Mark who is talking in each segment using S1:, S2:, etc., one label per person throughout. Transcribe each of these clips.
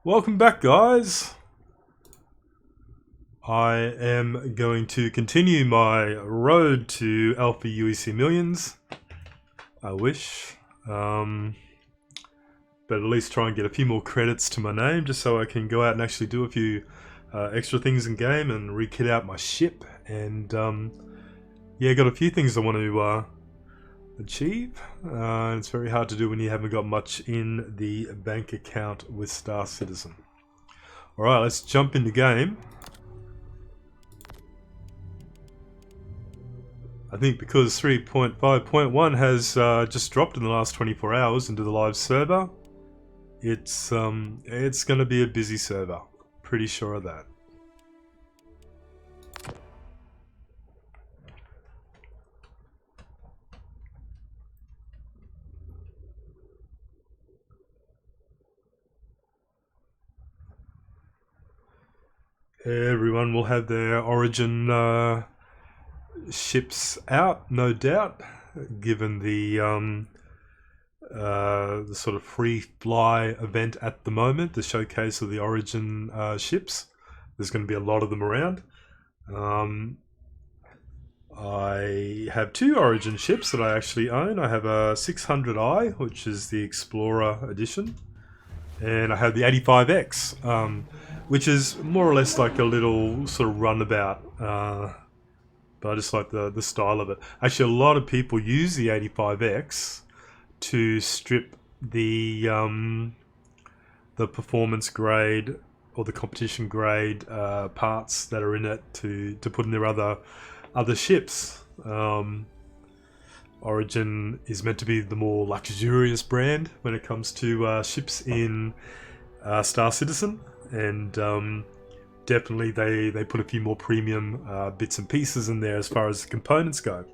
S1: Welcome back, guys. I am going to continue my road to Alpha UEC Millions. I wish. But at least try and get a few more credits to my name just so I can go out and actually do a few extra things in game and re-kit out my ship. And yeah, got a few things I want to achieve. It's very hard to do when you haven't got much in the bank account with Star Citizen. Alright, let's jump into game. I think because 3.5.1 has just dropped in the last 24 hours into the live server, it's going to be a busy server. Pretty sure of that. Everyone will have their Origin ships out, no doubt, given the sort of free fly event at the moment, the showcase of the Origin ships. There's going to be a lot of them around. I have two Origin ships that I actually own. I have a 600i, which is the Explorer edition, and I have the 85X, which is more or less like a little sort of runabout, but I just like the style of it. Actually, a lot of people use the 85X to strip the performance grade or the competition grade parts that are in it to put in their other ships. Origin is meant to be the more luxurious brand when it comes to ships in Star Citizen, and definitely they put a few more premium bits and pieces in there as far as the components go.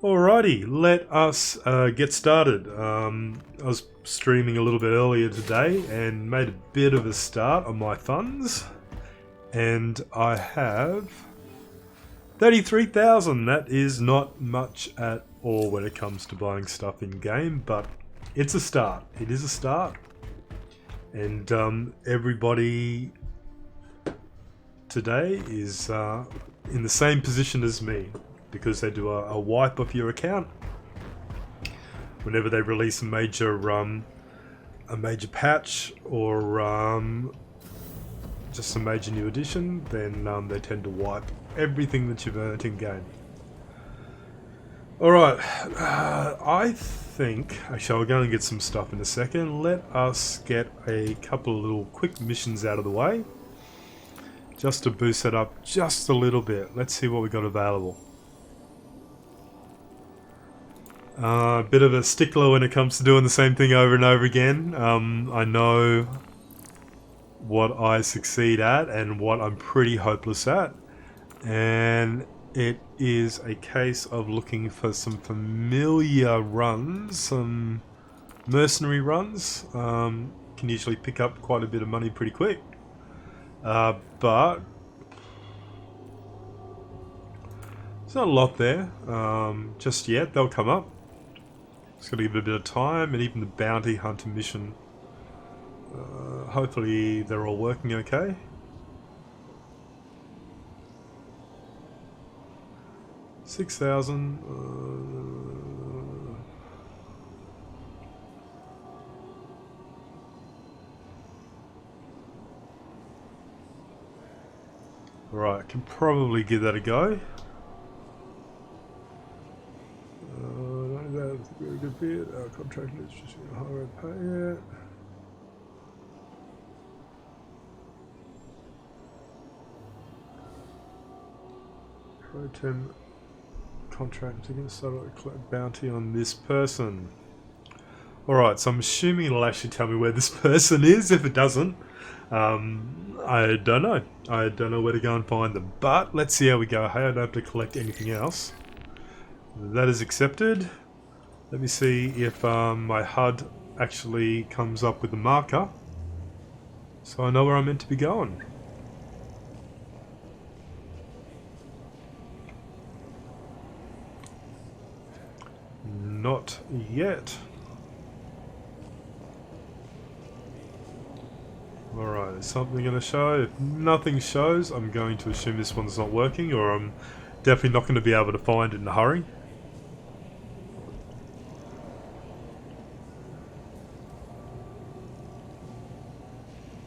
S1: Alrighty, let us get started. I was streaming a little bit earlier today and made a bit of a start on my funds, and I have 33,000. That is not much at all when it comes to buying stuff in game, but it's a start. It is a start, and everybody today is in the same position as me, because they do a wipe of your account whenever they release a major patch or just a major new edition. Then they tend to wipe everything that you've earned in game. Alright, I think actually I'll go and get some stuff in a second. Let us get a couple of little quick missions out of the way just to boost it up just a little bit. Let's see what we got available. A bit of a stickler when it comes to doing the same thing over and over again. I know what I succeed at and what I'm pretty hopeless at, and it is a case of looking for some familiar runs, some mercenary runs. Can usually pick up quite a bit of money pretty quick, but there's not a lot there just yet. They'll come up. Just got to give it a bit of time, and even the bounty hunter mission, hopefully they're all working okay. $6,000. Right, can probably give that a go. That's a very good bit. Our contract is just a higher pay it. Pro 10 contract against start a bounty on this person. Alright, so I'm assuming it'll actually tell me where this person is. If it doesn't, I don't know. I don't know where to go and find them. But let's see how we go. Hey, I don't have to collect anything else. That is accepted. Let me see if my HUD actually comes up with a marker, so I know where I'm meant to be going. Not yet. Alright, is something going to show? If nothing shows, I'm going to assume this one's not working, or I'm definitely not going to be able to find it in a hurry.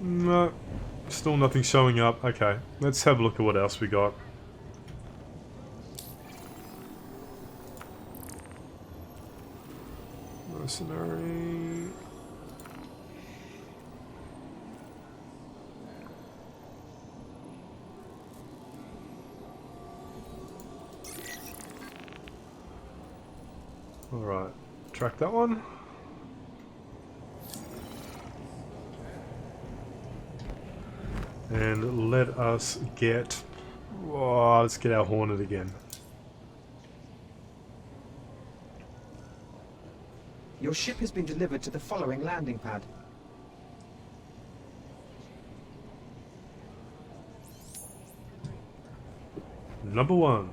S1: No, still nothing showing up. Okay, let's have a look at what else we got. Mercenary. Alright, track that one. And let us get... Oh, let's get our Hornet again.
S2: Your ship has been delivered to the following landing pad.
S1: Number 1.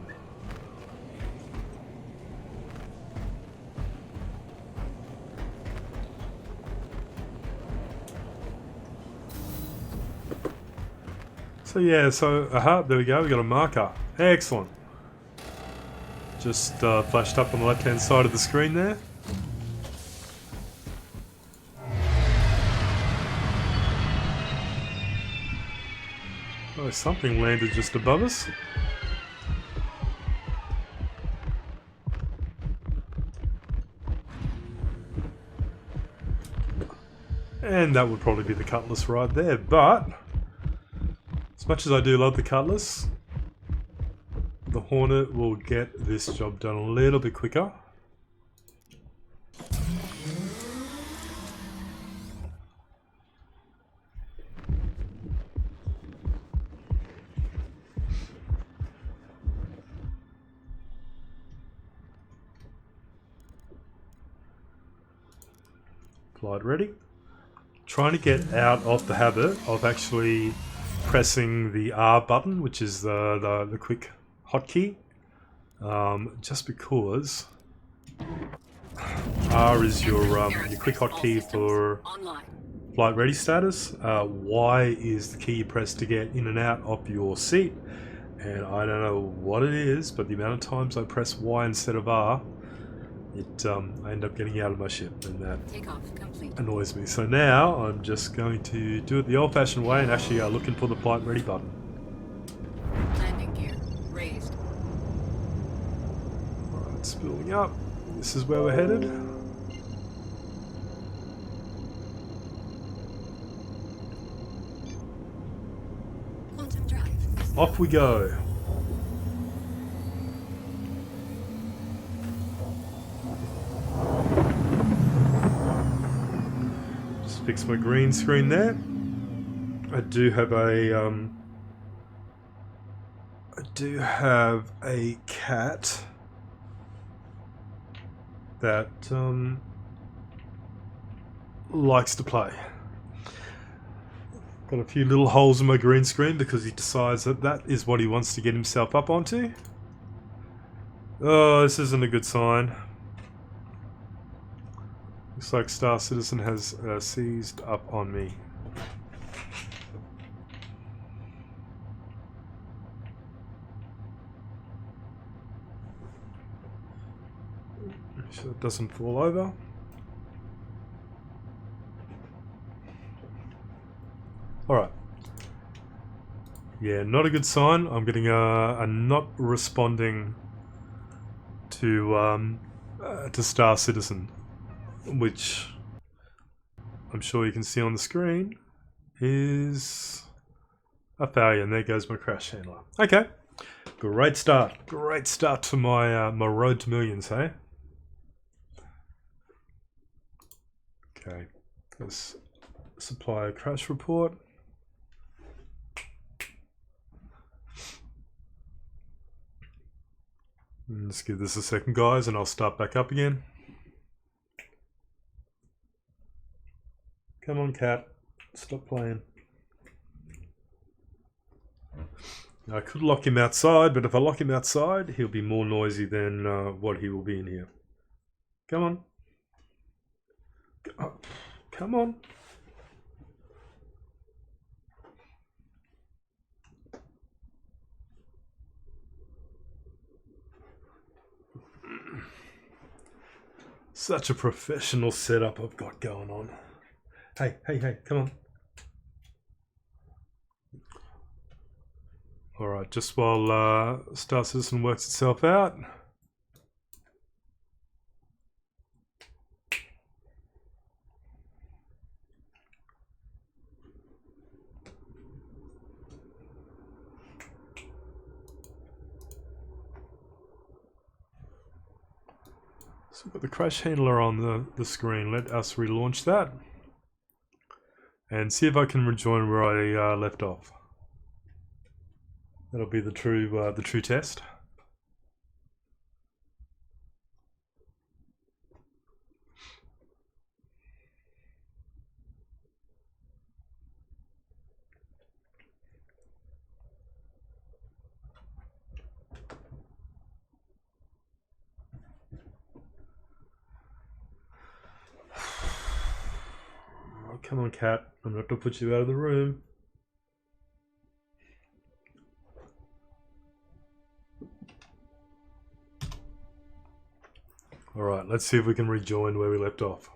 S1: So yeah, there we go, we got a marker. Excellent. Just flashed up on the left hand side of the screen there. Oh, something landed just above us. And that would probably be the Cutlass right there, but as much as I do love the Cutlass, the Hornet will get this job done a little bit quicker. Flight ready. Trying to get out of the habit of actually pressing the R button, which is the quick hotkey, just because R is your quick hotkey for flight ready status. Y is the key you press to get in and out of your seat, and I don't know what it is, but the amount of times I press Y instead of R, I end up getting out of my ship, and that annoys me. So now I'm just going to do it the old-fashioned way and actually looking for the flight ready button.
S3: Landing gear raised.
S1: Alright, it's building up. This is where we're headed.
S3: Quantum drive.
S1: Off we go. Fix my green screen there. I do have a cat that likes to play. Got a few little holes in my green screen because he decides that is what he wants to get himself up onto. Oh, this isn't a good sign. Looks like Star Citizen has seized up on me. Make sure it doesn't fall over. Alright. Yeah, not a good sign. I'm getting a not responding to Star Citizen, which I'm sure you can see on the screen is a failure, and there goes my crash handler. Okay, great start to my my road to millions, hey? Okay, let's supply a crash report. Let's give this a second, guys, and I'll start back up again. Come on, cat. Stop playing. I could lock him outside, but if I lock him outside, he'll be more noisy than what he will be in here. Come on. Oh, come on. Such a professional setup I've got going on. Hey, hey, hey, come on. Alright, just while Star Citizen works itself out. So we've got the crash handler on the screen. Let us relaunch that. And see if I can rejoin where I left off. That'll be the true test. Oh, come on, cat. I'm not going to put you out of the room. Alright, let's see if we can rejoin where we left off.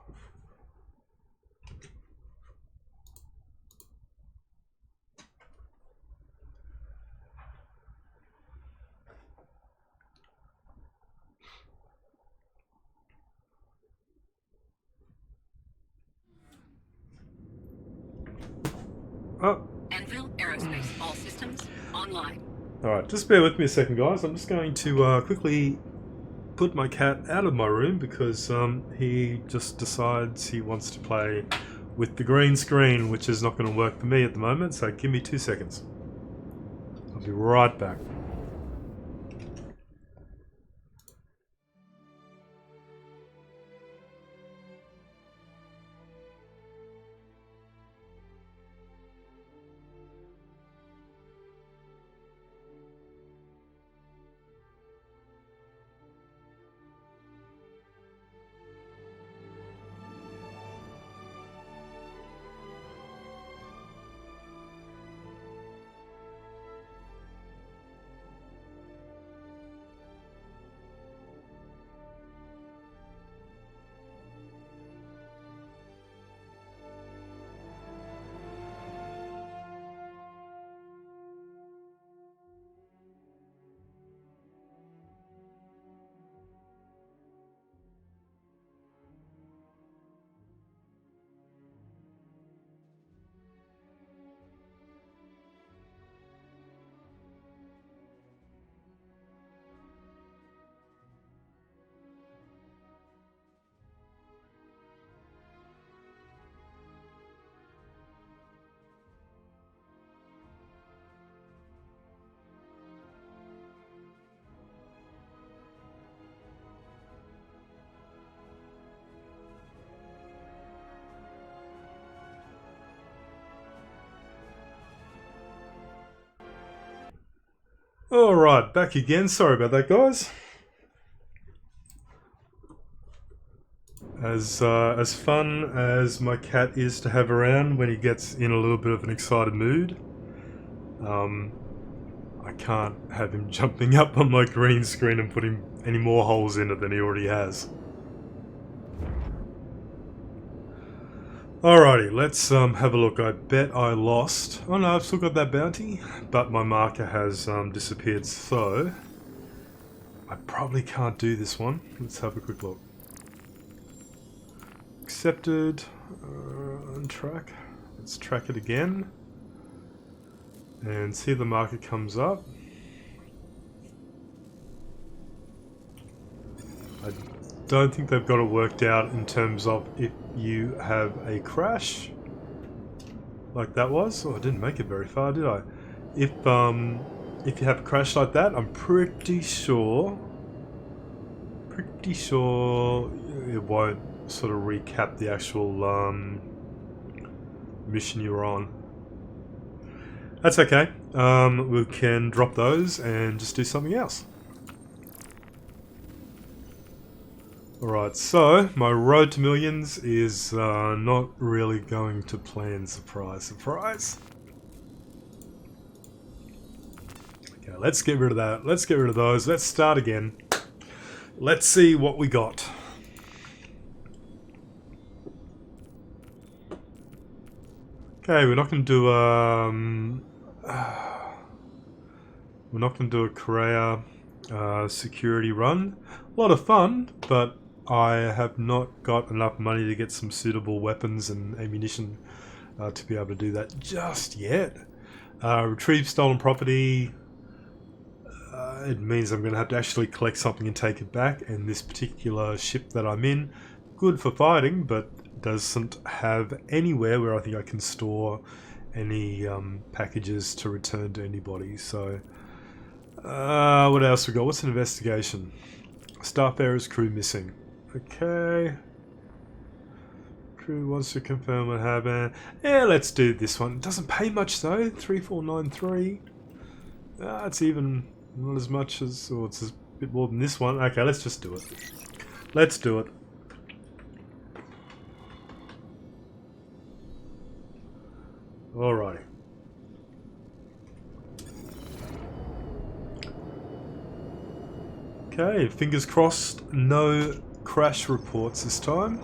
S1: Oh.
S3: Anvil Aerospace, all systems online.
S1: Alright, just bear with me a second, guys. I'm just going to quickly put my cat out of my room because he just decides he wants to play with the green screen, which is not going to work for me at the moment, so give me 2 seconds. I'll be right back. Alright, back again. Sorry about that, guys. As fun as my cat is to have around when he gets in a little bit of an excited mood, I can't have him jumping up on my green screen and putting any more holes in it than he already has. Alrighty, let's have a look. I bet I lost. Oh no, I've still got that bounty, but my marker has disappeared, so I probably can't do this one. Let's have a quick look. Accepted. Untrack. Let's track it again. And see if the marker comes up. I don't think they've got it worked out in terms of if you have a crash like that was. Oh, I didn't make it very far, did I? If you have a crash like that, I'm pretty sure it won't sort of recap the actual mission you were on. That's okay. We can drop those and just do something else. Alright, so my road to millions is not really going to plan. Surprise, surprise. Okay, let's get rid of that. Let's get rid of those. Let's start again. Let's see what we got. Okay, we're not going to do we're not going to do a Korea security run. A lot of fun, but I have not got enough money to get some suitable weapons and ammunition to be able to do that just yet. Retrieve stolen property. It means I'm going to have to actually collect something and take it back, and this particular ship that I'm in, good for fighting, but doesn't have anywhere where I think I can store any packages to return to anybody. So what else we got? What's an investigation? Starfarer's crew missing. Okay. Crew wants to confirm what happened. Yeah, let's do this one. It doesn't pay much though. 3493. It's even not as much as, or it's a bit more than this one. Okay, let's just do it. Let's do it. Alrighty. Okay, fingers crossed, no crash reports this time.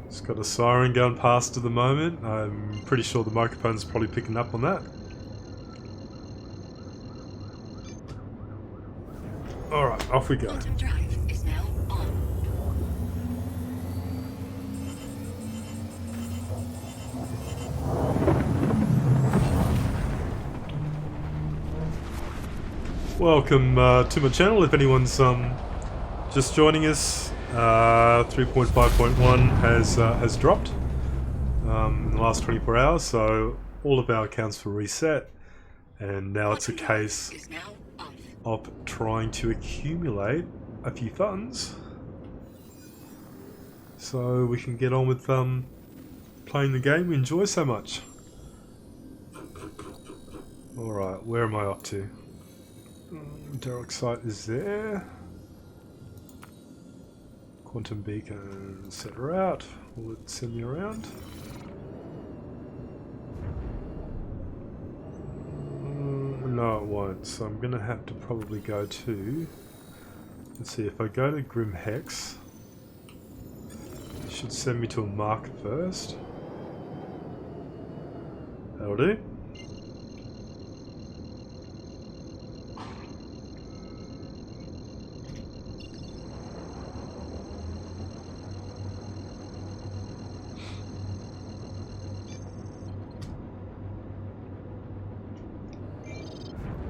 S1: It's got a siren going past at the moment. I'm pretty sure the microphone's probably picking up on that. Alright, off we go.
S3: Quantum drive is now on.
S1: Welcome to my channel. If anyone's just joining us, 3.5.1 has dropped in the last 24 hours, so all of our accounts were reset, and now it's a case
S3: Is now off.
S1: of trying to accumulate a few funds so we can get on with playing the game we enjoy so much. Alright, where am I up to? Derelict site is there. Quantum beacon, set her out. Will it send me around? No, it won't. So I'm going to have to probably go to... Let's see, if I go to Grim Hex, it should send me to a mark first. That'll do.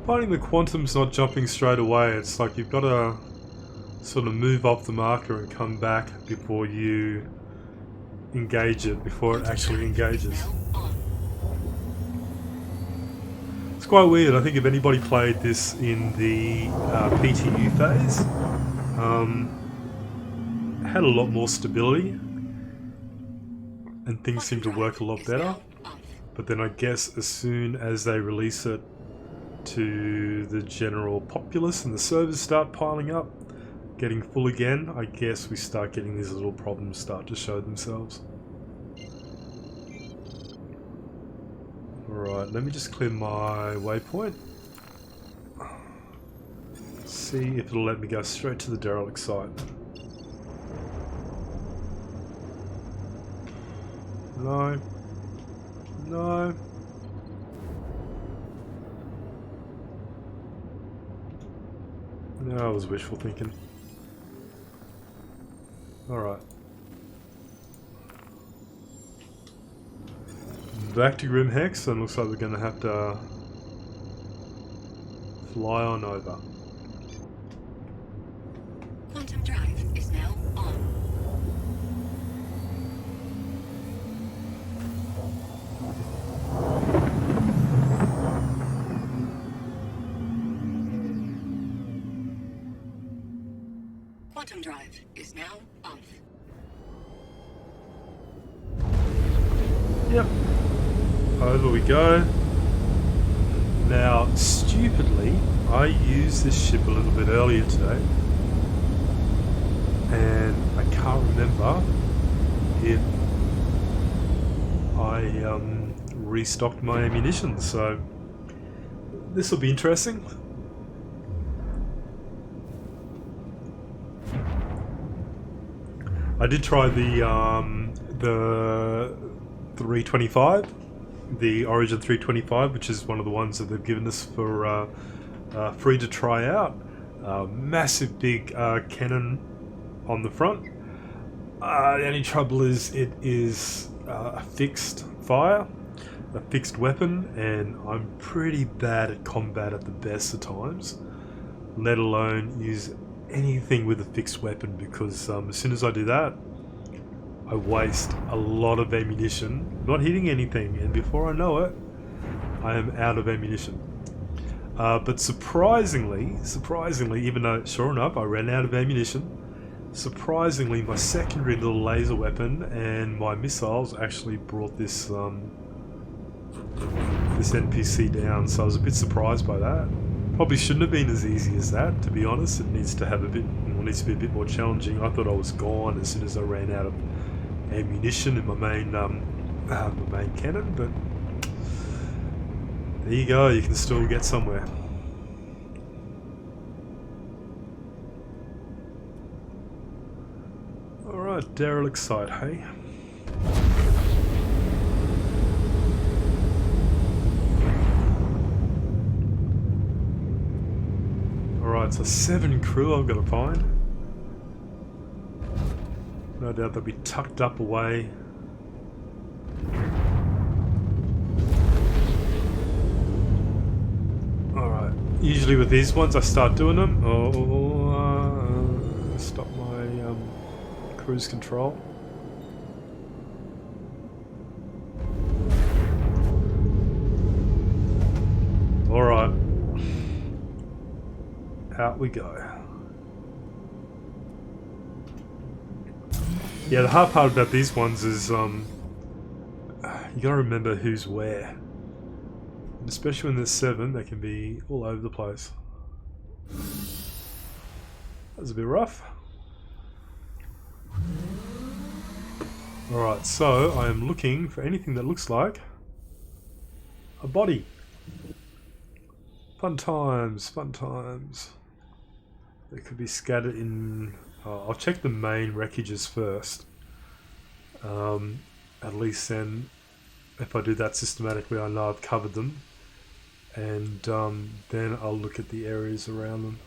S1: Finding the quantum's not jumping straight away. It's like you've got to sort of move off the marker and come back before you engage it, before it actually engages. It's quite weird. I think if anybody played this in the PTU phase, it had a lot more stability and things seem to work a lot better. But then I guess as soon as they release it to the general populace and the servers start piling up, getting full again, I guess we start getting these little problems start to show themselves. Alright, let me just clear my waypoint. See if it'll let me go straight to the derelict site. No. No. No, that was wishful thinking. Alright. Back to Grim Hex, and looks like we're going to have to fly on over.
S3: Quantum drive is now on. Quantum drive is now off.
S1: Yep. Over we go. Now, stupidly, I used this ship a little bit earlier today, and I can't remember if I restocked my ammunition, so this will be interesting. I did try the 325, the Origin 325, which is one of the ones that they've given us for free to try out. Massive big cannon on the front. The only trouble is it is a fixed fire, a fixed weapon, and I'm pretty bad at combat at the best of times, let alone use anything with a fixed weapon, because as soon as I do that, I waste a lot of ammunition, not hitting anything, and before I know it, I am out of ammunition. But surprisingly, even though, sure enough, I ran out of ammunition, surprisingly, my secondary little laser weapon and my missiles actually brought this this NPC down, so I was a bit surprised by that. Probably shouldn't have been as easy as that, to be honest. It needs to be a bit more challenging. I thought I was gone as soon as I ran out of ammunition in my main cannon, but there you go. You can still get somewhere. All right, derelict site, hey. Alright, so 7 crew I've got to find. No doubt they'll be tucked up away. Alright, usually with these ones I start doing them. Stop my cruise control. Alright. Out we go. Yeah, the hard part about these ones is you gotta remember who's where. And especially when there's 7, they can be all over the place. That was a bit rough. Alright, so I am looking for anything that looks like a body. Fun times, fun times. They could be scattered in... I'll check the main wreckages first. At least then, if I do that systematically, I know I've covered them. And then I'll look at the areas around them.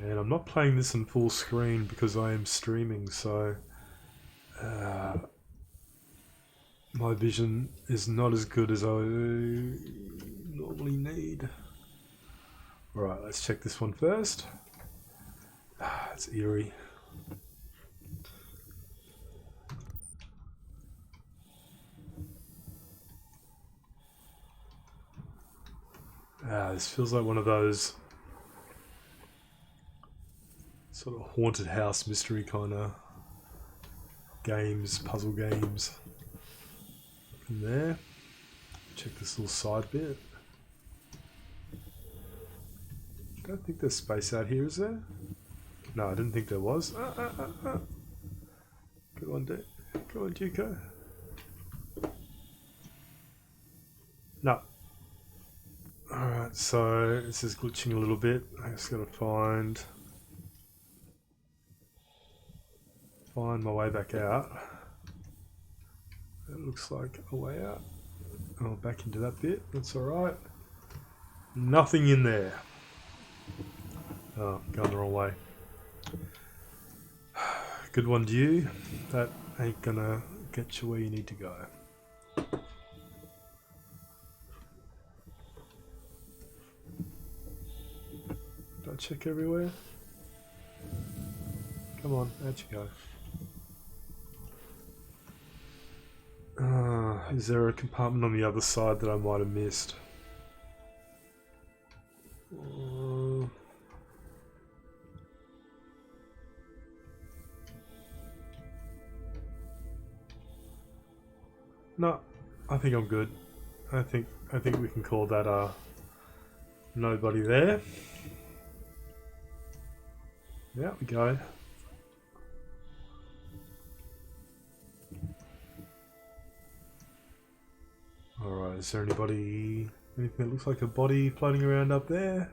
S1: And I'm not playing this in full screen because I am streaming, so my vision is not as good as I normally need. Alright, let's check this one first. It's eerie. This feels like one of those sort of haunted house mystery kind of games, puzzle games. In there, check this little side bit. Don't think there's space out here, is there? No, I didn't think there was. Good one, go on, Dewco. No. Alright, so this is glitching a little bit. I just gotta find my way back out. It looks like a way out. Oh, back into that bit. That's alright. Nothing in there. Oh, going the wrong way. Good one, Dew. That ain't gonna get you where you need to go. Did I check everywhere? Come on, out you go. Is there a compartment on the other side that I might have missed? No, I think I'm good. I think we can call that nobody there. Yeah, we go. is there anything that looks like a body floating around up there?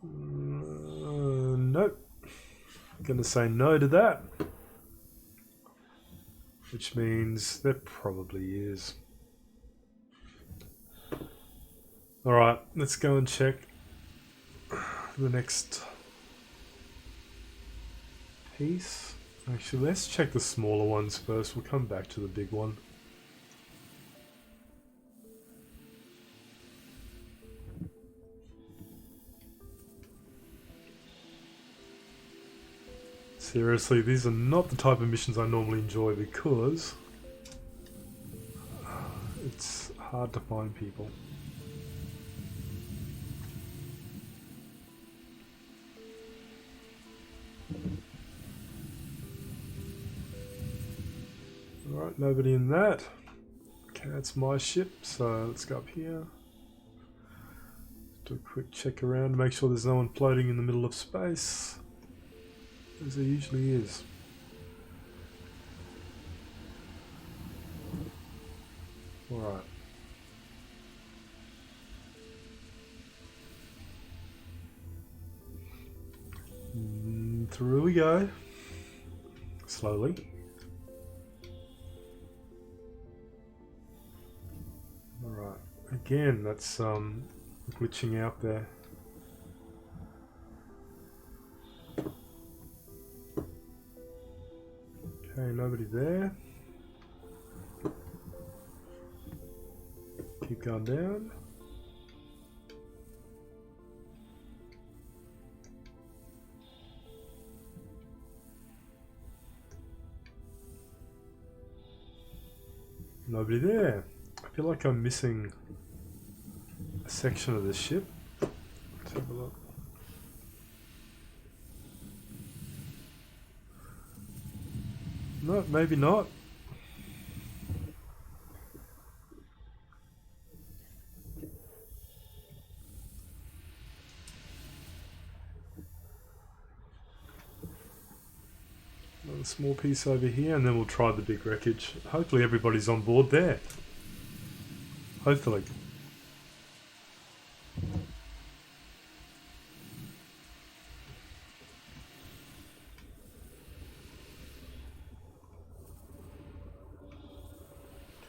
S1: Nope. Gonna say no to that. Which means there probably is. Alright, let's go and check the next piece. Actually, let's check the smaller ones first. We'll come back to the big one. Seriously, these are not the type of missions I normally enjoy because it's hard to find people. Alright, nobody in that. Okay, that's my ship, so let's go up here. Do a quick check around to make sure there's no one floating in the middle of space. As there usually is. Alright. Through we go. Slowly. Alright. Again, that's glitching out there. Okay, nobody there. Keep going down. Nobody there. I feel like I'm missing a section of the ship. Let's have a look. No, maybe not. Another small piece over here, and then we'll try the big wreckage. Hopefully everybody's on board there. Hopefully.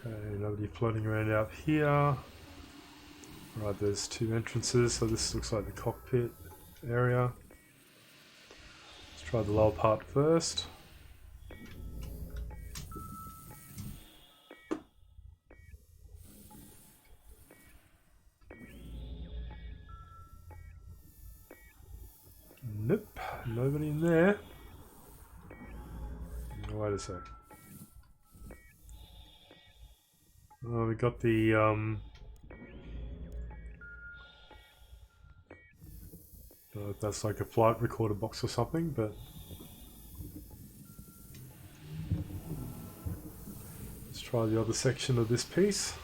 S1: Okay, nobody floating around out here. Right, there's two entrances, so this looks like the cockpit area. Let's try the lower part first. Nope, nobody in there. Wait a sec. Oh, we got the I don't know if that's like a flight recorder box or something, but let's try the other section of this piece.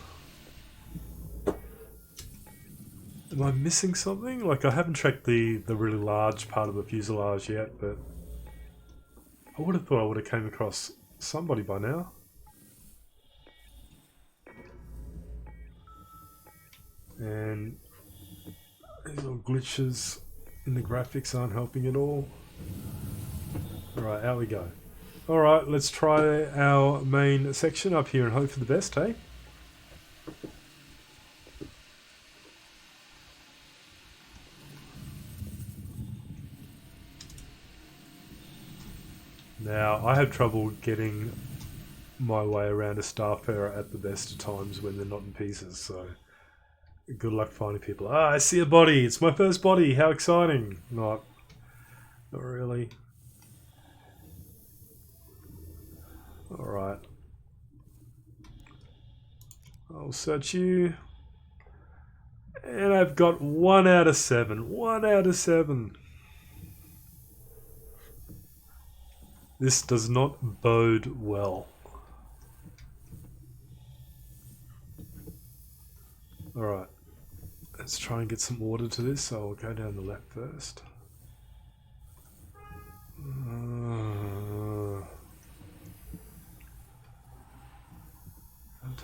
S1: Am I missing something? Like, I haven't checked the really large part of the fuselage yet, but I would have thought I would have came across somebody by now. And these little glitches in the graphics aren't helping at all. Alright, out we go. Alright, let's try our main section up here and hope for the best, hey? Now, I have trouble getting my way around a starfarer at the best of times when they're not in pieces, so good luck finding people. Ah, I see a body! It's my first body! How exciting! Not really. Alright. I'll search you. And I've got 1 out of 7. 1 out of 7. This does not bode well. Alright. Let's try and get some order to this, so I'll go down the left first.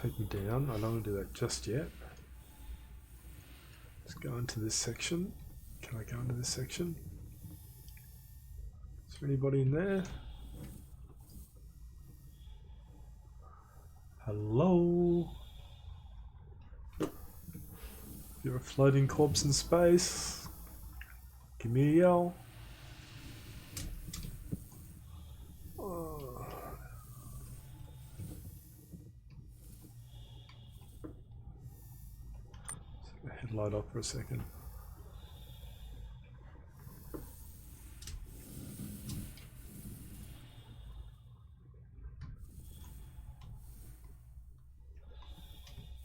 S1: take me down. I don't want to do that just yet. Let's go into this section. Can I go into this section? Is there anybody in there? Hello? You're a floating corpse in space. Give me a yell. Headlight off for a second.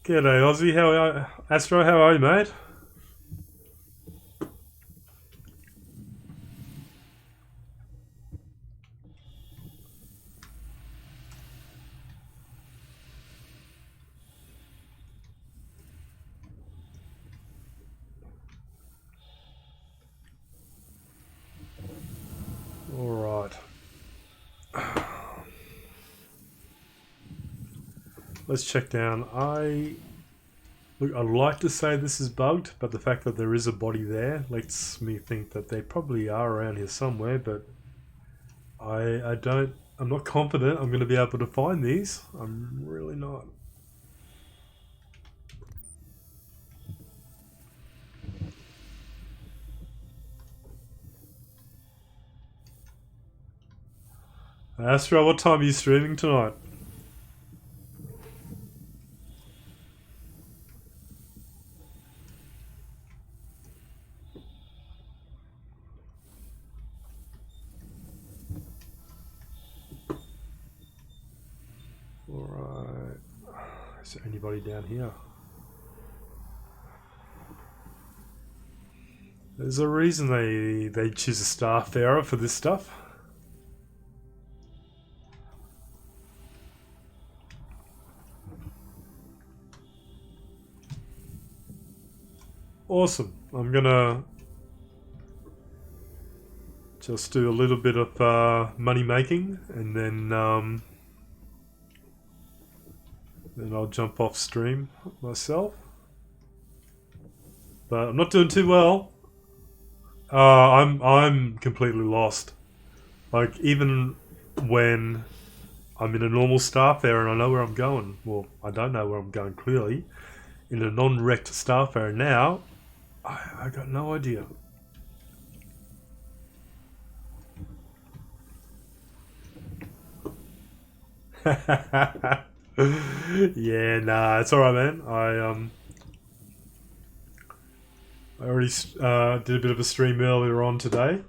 S1: G'day Aussie, how are you? Astro, how are you, mate? Alright. Let's check down. Look, I'd like to say this is bugged, but the fact that there is a body there lets me think that they probably are around here somewhere, but I'm not confident I'm going to be able to find these. I'm really not. Astro, what time are you streaming tonight? Alright. Is there anybody down here? There's a reason they choose a Starfarer for this stuff. Awesome. I'm gonna just do a little bit of money making, and then I'll jump off stream myself. But I'm not doing too well. I'm completely lost. Like, even when I'm in a normal Starfarer and I know where I'm going, well, I don't know where I'm going clearly. In a non-wrecked Starfarer now, I got no idea. Yeah, nah, it's alright, man. I already did a bit of a stream earlier on today.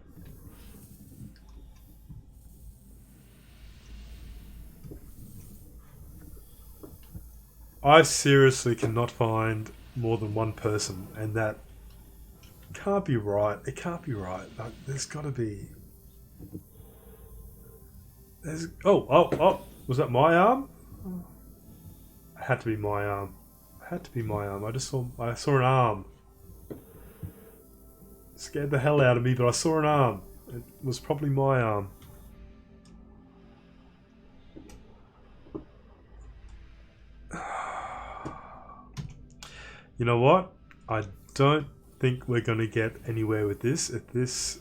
S1: I seriously cannot find more than one person, and that can't be right. It can't be right. Like, there's got to be. There's. Oh! Was that my arm? It had to be my arm. It had to be my arm. I saw an arm. It scared the hell out of me, but I saw an arm. It was probably my arm. You know what? I don't think we're going to get anywhere with this. If this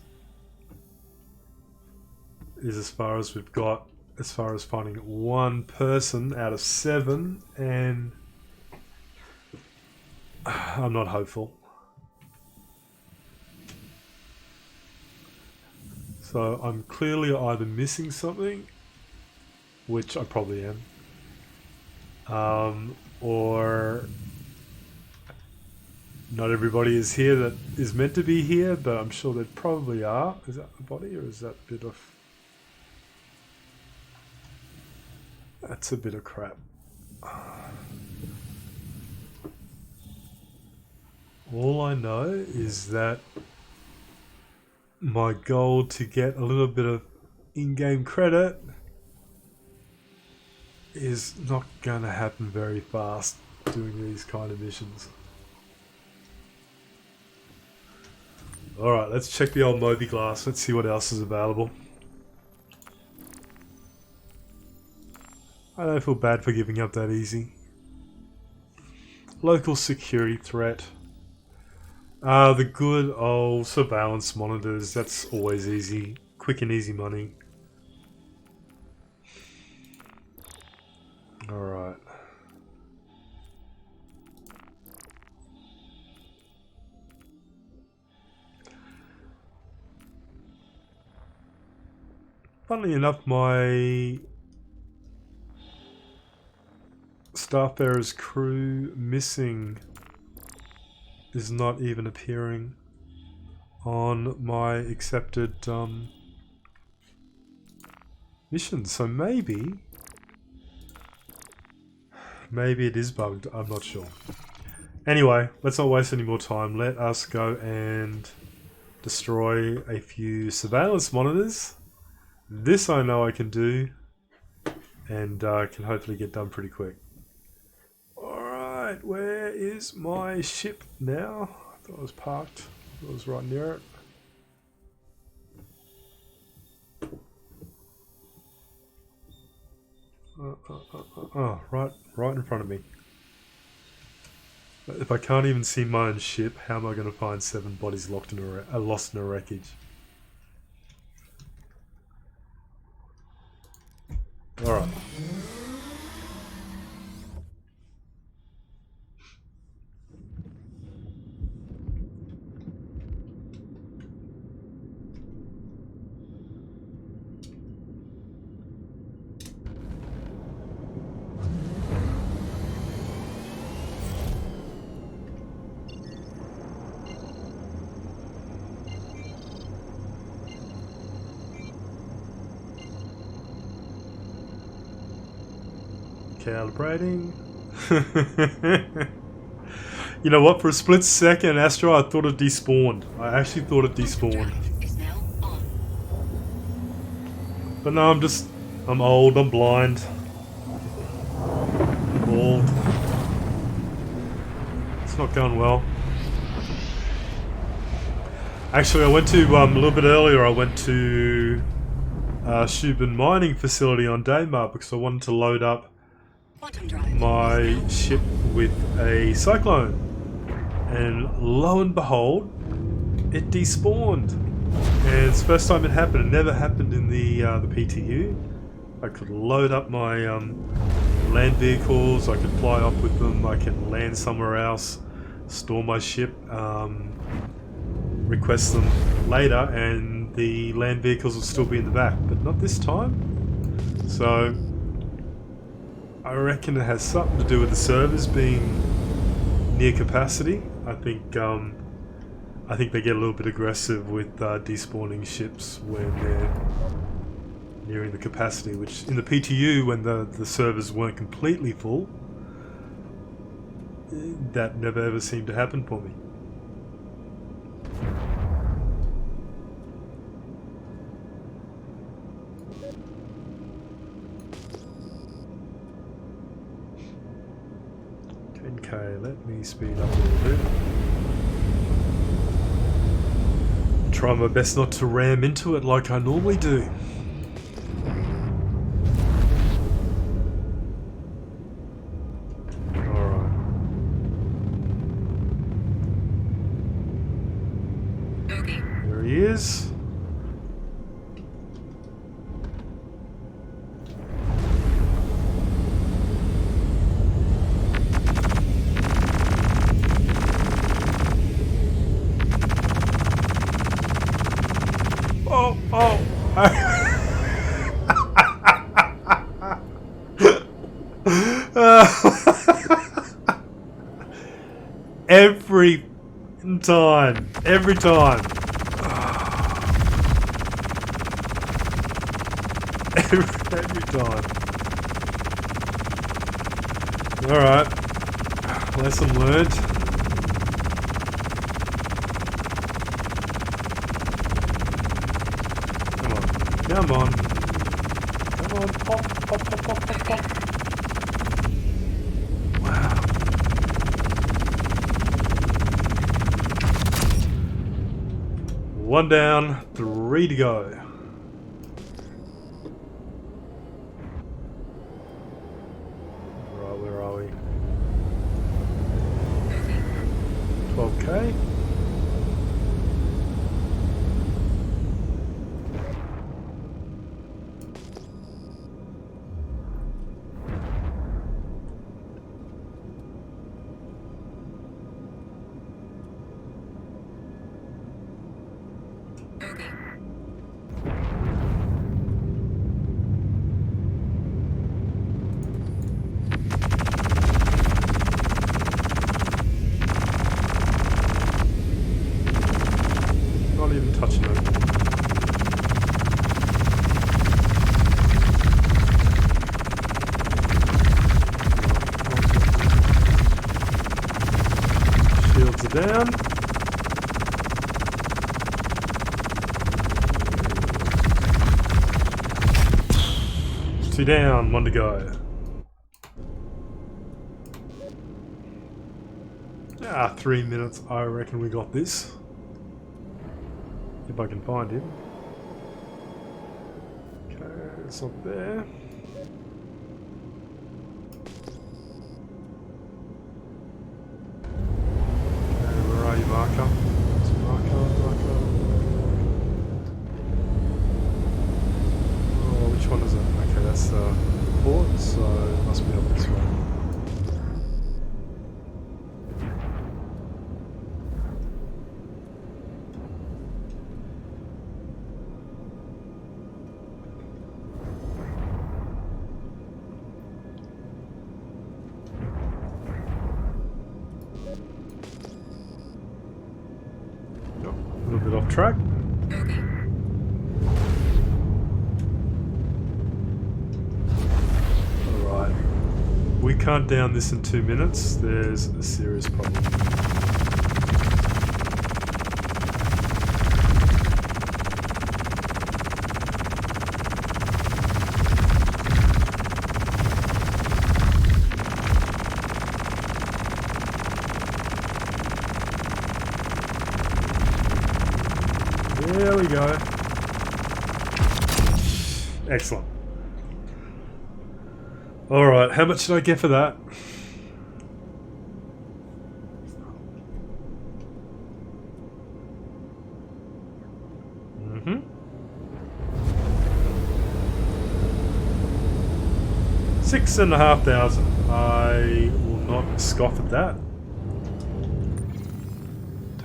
S1: is as far as we've got, as far as finding one person out of 7, and I'm not hopeful. So I'm clearly either missing something, which I probably am, or not everybody is here that is meant to be here, but I'm sure they probably are. Is that the body, or is that a bit of... That's a bit of crap. All I know is that my goal to get a little bit of in-game credit is not going to happen very fast doing these kind of missions. Alright, let's check the old Moby Glass. Let's see what else is available. I don't feel bad for giving up that easy. Local security threat. The good old surveillance monitors. That's always easy. Quick and easy money. Alright. Funnily enough, my Starfarer's crew missing is not even appearing on my accepted mission. So maybe it is bugged. I'm not sure. Anyway, let's not waste any more time. Let us go and destroy a few surveillance monitors. This I know I can do, and can hopefully get done pretty quick. Alright, where is my ship now? I thought it was parked. I was right near it. Oh, right in front of me. If I can't even see my own ship, how am I going to find 7 bodies lost in a wreckage? Alright. Calibrating. You know what? For a split second, Astro, I thought it despawned. I actually thought it despawned.
S3: Is now on.
S1: But no, I'm old, I'm blind. I'm old. It's not going well. Actually, I went to, a little bit earlier, I went to Shubin mining facility on Daymar because I wanted to load up my ship with a cyclone, and lo and behold, it despawned. And it's the first time it happened. It never happened in the PTU. I could load up my land vehicles. I could fly off with them. I can land somewhere else, store my ship, request them later, and the land vehicles will still be in the back. But not this time. So I reckon it has something to do with the servers being near capacity. I think they get a little bit aggressive with despawning ships when they're nearing the capacity, which in the PTU, when the servers weren't completely full, that never ever seemed to happen for me. Okay, let me speed up a little bit. Try my best not to ram into it like I normally do. Alright.
S3: Okay.
S1: There he is. Every time. Every time. Every time. Alright. Lesson learned. Come on. Come on. Pop, pop, pop, pop, pop, pop. Wow. One down, 3 to go. Right, where are we? Atmosphere down, one to go. Ah, 3 minutes. I reckon we got this. If I can find him. Okay, it's not there. Okay, where are you, marker? It's marker. Oh, which one is it? Okay, that's the port, so it must be up this way. A little bit off track. Alright. We can't down this in 2 minutes. There's a serious problem. There we go. Excellent. Alright, how much did I get for that? $6,500. I will not scoff at that.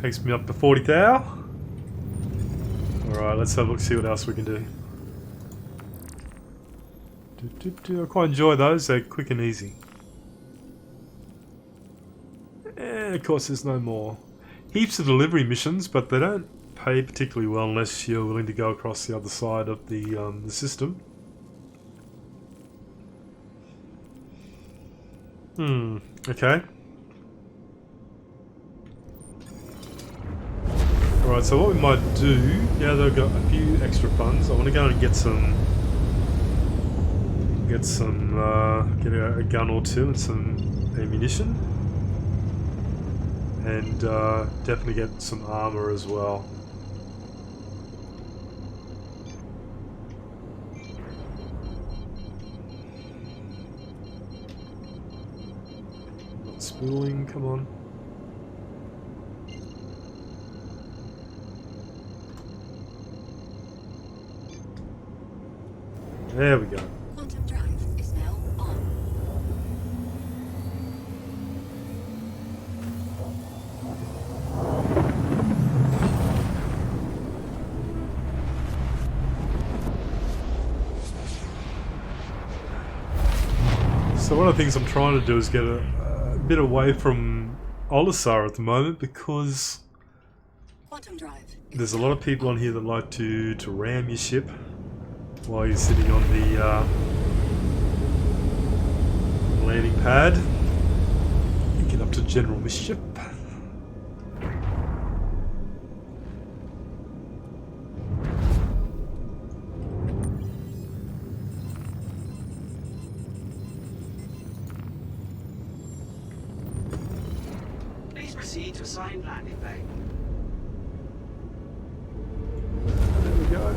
S1: Takes me up to 40,000. Alright, let's have a look, see what else we can do. I quite enjoy those, they're quick and easy. And of course there's no more. Heaps of delivery missions, but they don't pay particularly well unless you're willing to go across the other side of the system. Okay. Alright, so what we might do, now that I've got a few extra funds, I want to go and get a gun or two and some ammunition. And definitely get some armor as well. Not spooling, come on. There we go.
S3: Quantum drive is now on.
S1: So one of the things I'm trying to do is get a bit away from Olisar at the moment, because
S3: Quantum drive.
S1: there's a lot of people on here that like to ram your ship while you're sitting on the landing pad and get up to general mischief.
S2: Please proceed to assigned landing bay.
S1: There we go.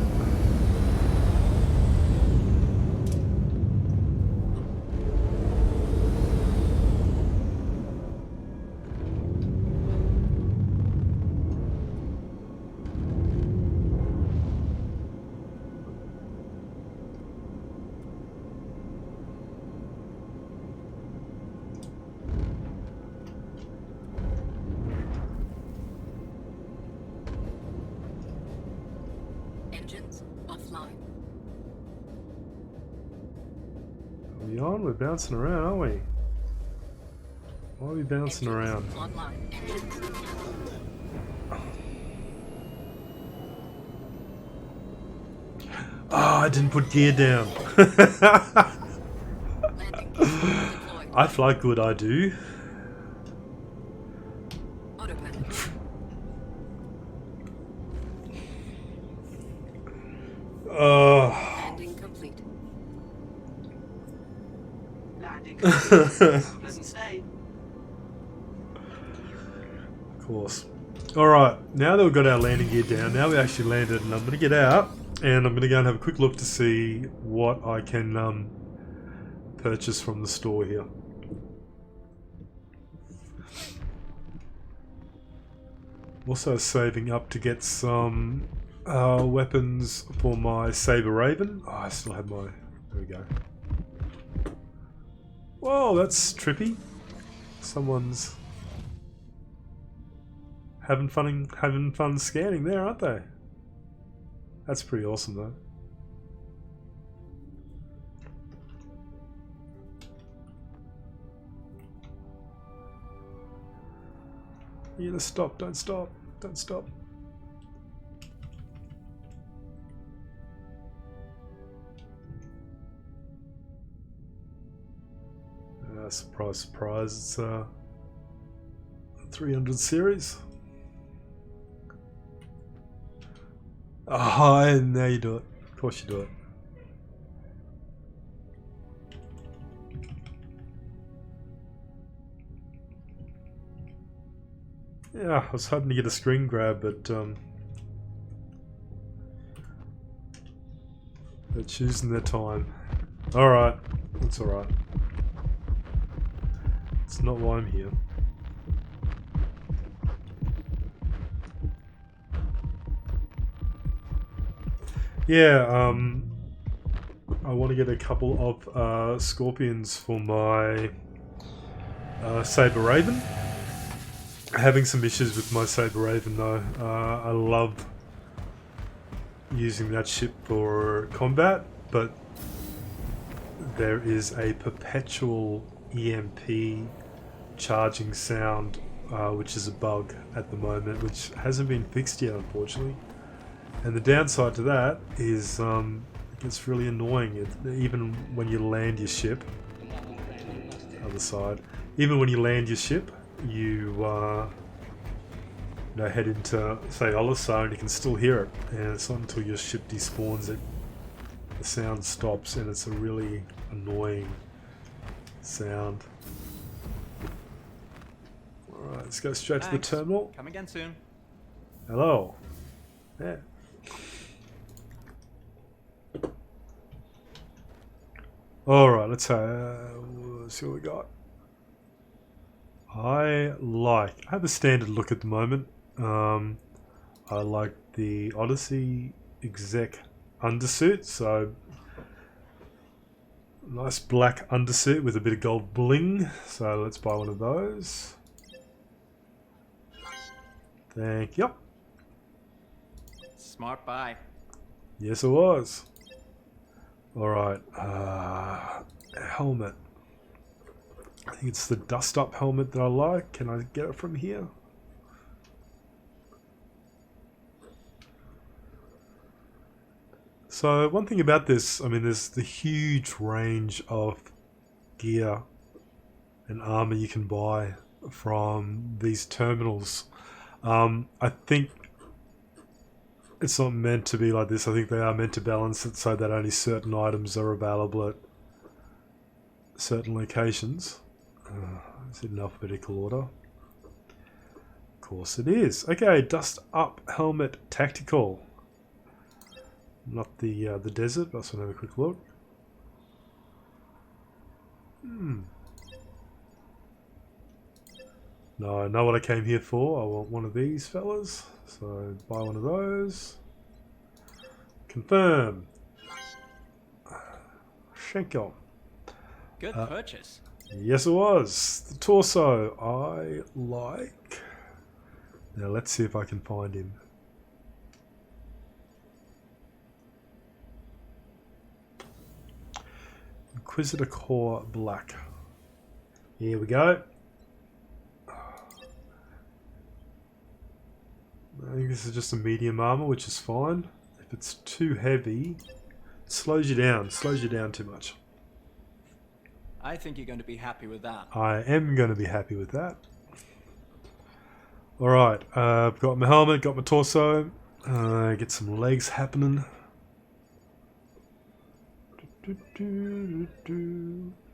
S3: Engines offline.
S1: Are we on? We're bouncing around, aren't we? Why are we bouncing around?
S3: Online. Engines.
S1: Oh, I didn't put gear down.
S3: Landing deployed.
S1: I fly good, I do.
S3: Autopilot.
S1: Oh,
S3: Landing complete.
S4: landing. Pleasant stay.
S1: Of course. Alright, now that we've got our landing gear down, now we actually landed, and I'm going to get out and I'm going to go and have a quick look to see what I can purchase from the store here. Also saving up to get some weapons for my Saber Raven. Oh, I still have my... There we go. Whoa, that's trippy. Someone's having fun scanning there, aren't they? That's pretty awesome though. You gotta stop, don't stop, don't stop. Surprise, surprise, it's 300 series. Oh, and now you do it. Of course you do it. Yeah, I was hoping to get a screen grab, but they're choosing their time. Alright, that's alright. It's not why I'm here. Yeah, I want to get a couple of scorpions for my Saber Raven. Having some issues with my Saber Raven though. I love using that ship for combat, but there is a perpetual EMP charging sound, which is a bug at the moment, which hasn't been fixed yet, unfortunately. And the downside to that is it gets really annoying. Even when you land your ship, other side. Even when you land your ship, you head into, say, Olisar, and you can still hear it. And it's not until your ship despawns that the sound stops, and it's a really annoying sound. Alright, let's go straight to the terminal.
S4: Come again soon.
S1: Hello. Yeah. Alright, let's see what we got. I have a standard look at the moment. I like the Odyssey exec undersuit, so nice black undersuit with a bit of gold bling. So let's buy one of those. Thank you.
S4: Smart buy.
S1: Yes, it was. Alright, helmet. I think it's the dust up helmet that I like. Can I get it from here? So one thing about this, I mean, there's the huge range of gear and armor you can buy from these terminals. I think it's not meant to be like this. I think they are meant to balance it so that only certain items are available at certain locations. Is it in alphabetical order? Of course it is. Okay, dust up helmet tactical. Not the desert. Let's have a quick look. No, I know what I came here for. I want one of these fellas. So buy one of those. Confirm. Schenkel.
S4: Good purchase.
S1: Yes, it was. The torso I like. Now let's see if I can find him. Inquisitor Core Black. Here we go. I think this is just a medium armor, which is fine. If it's too heavy, it slows you down too much.
S4: I think you're going to be happy with that.
S1: I am going to be happy with that. Alright, I've got my helmet, got my torso, get some legs happening.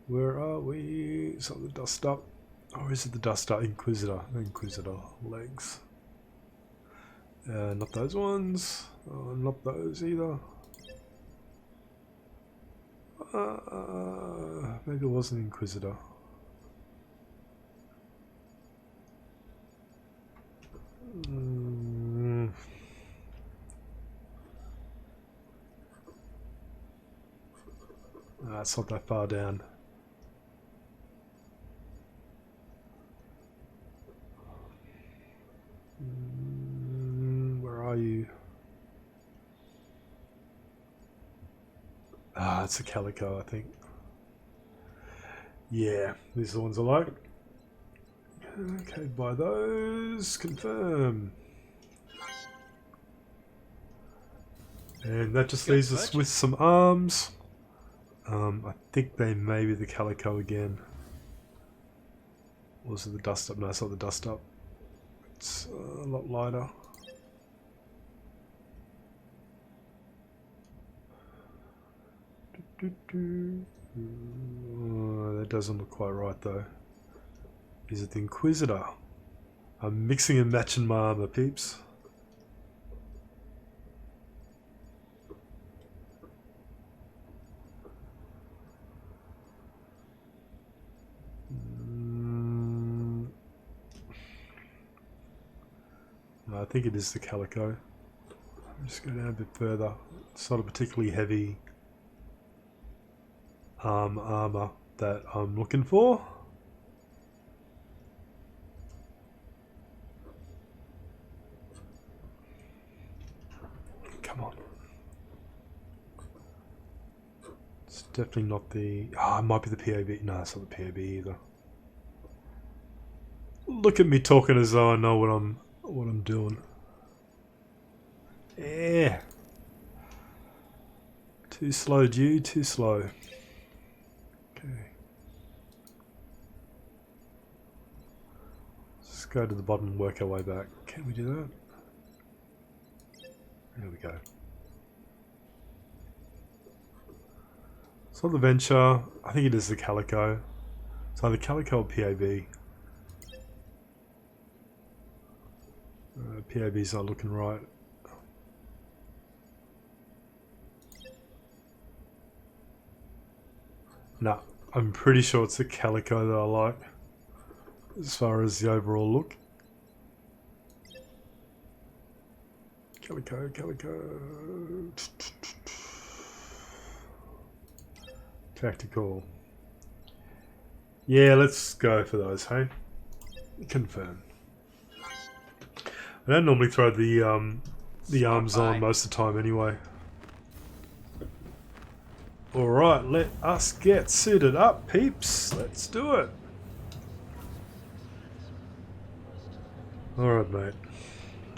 S1: Where are we? Is that the dust up? Or is it the dust up? Inquisitor. Inquisitor legs. Not those ones. Not those either. Maybe it was an Inquisitor. It's not that far down. Where are you? It's a Calico, I think. Yeah, these are the ones I like. Okay, buy those. Confirm. And that just leaves us with some arms. I think they may be the Calico again. Or was it the dust up? No, it's not the dust up. It's a lot lighter. Oh, that doesn't look quite right though. Is it the Inquisitor? I'm mixing and matching my armor, peeps. No, I think it is the Calico. Just go down a bit further. It's not a particularly heavy armor that I'm looking for. Come on. It's definitely not the... it might be the PAB. No, it's not the PAB either. Look at me talking as though I know what I'm doing. Yeah. Too slow, Dew. Too slow. Okay. Let's go to the bottom and work our way back. Can we do that? There we go. It's not the Venture. I think it is the Calico. It's either Calico or PAB. PAB's not looking right. Nah, I'm pretty sure it's the Calico that I like, as far as the overall look. Calico, Calico. Tactical. Yeah, let's go for those, hey? Confirm. I don't normally throw the arms on most of the time anyway. Alright, let us get suited up, peeps. Let's do it. Alright, mate.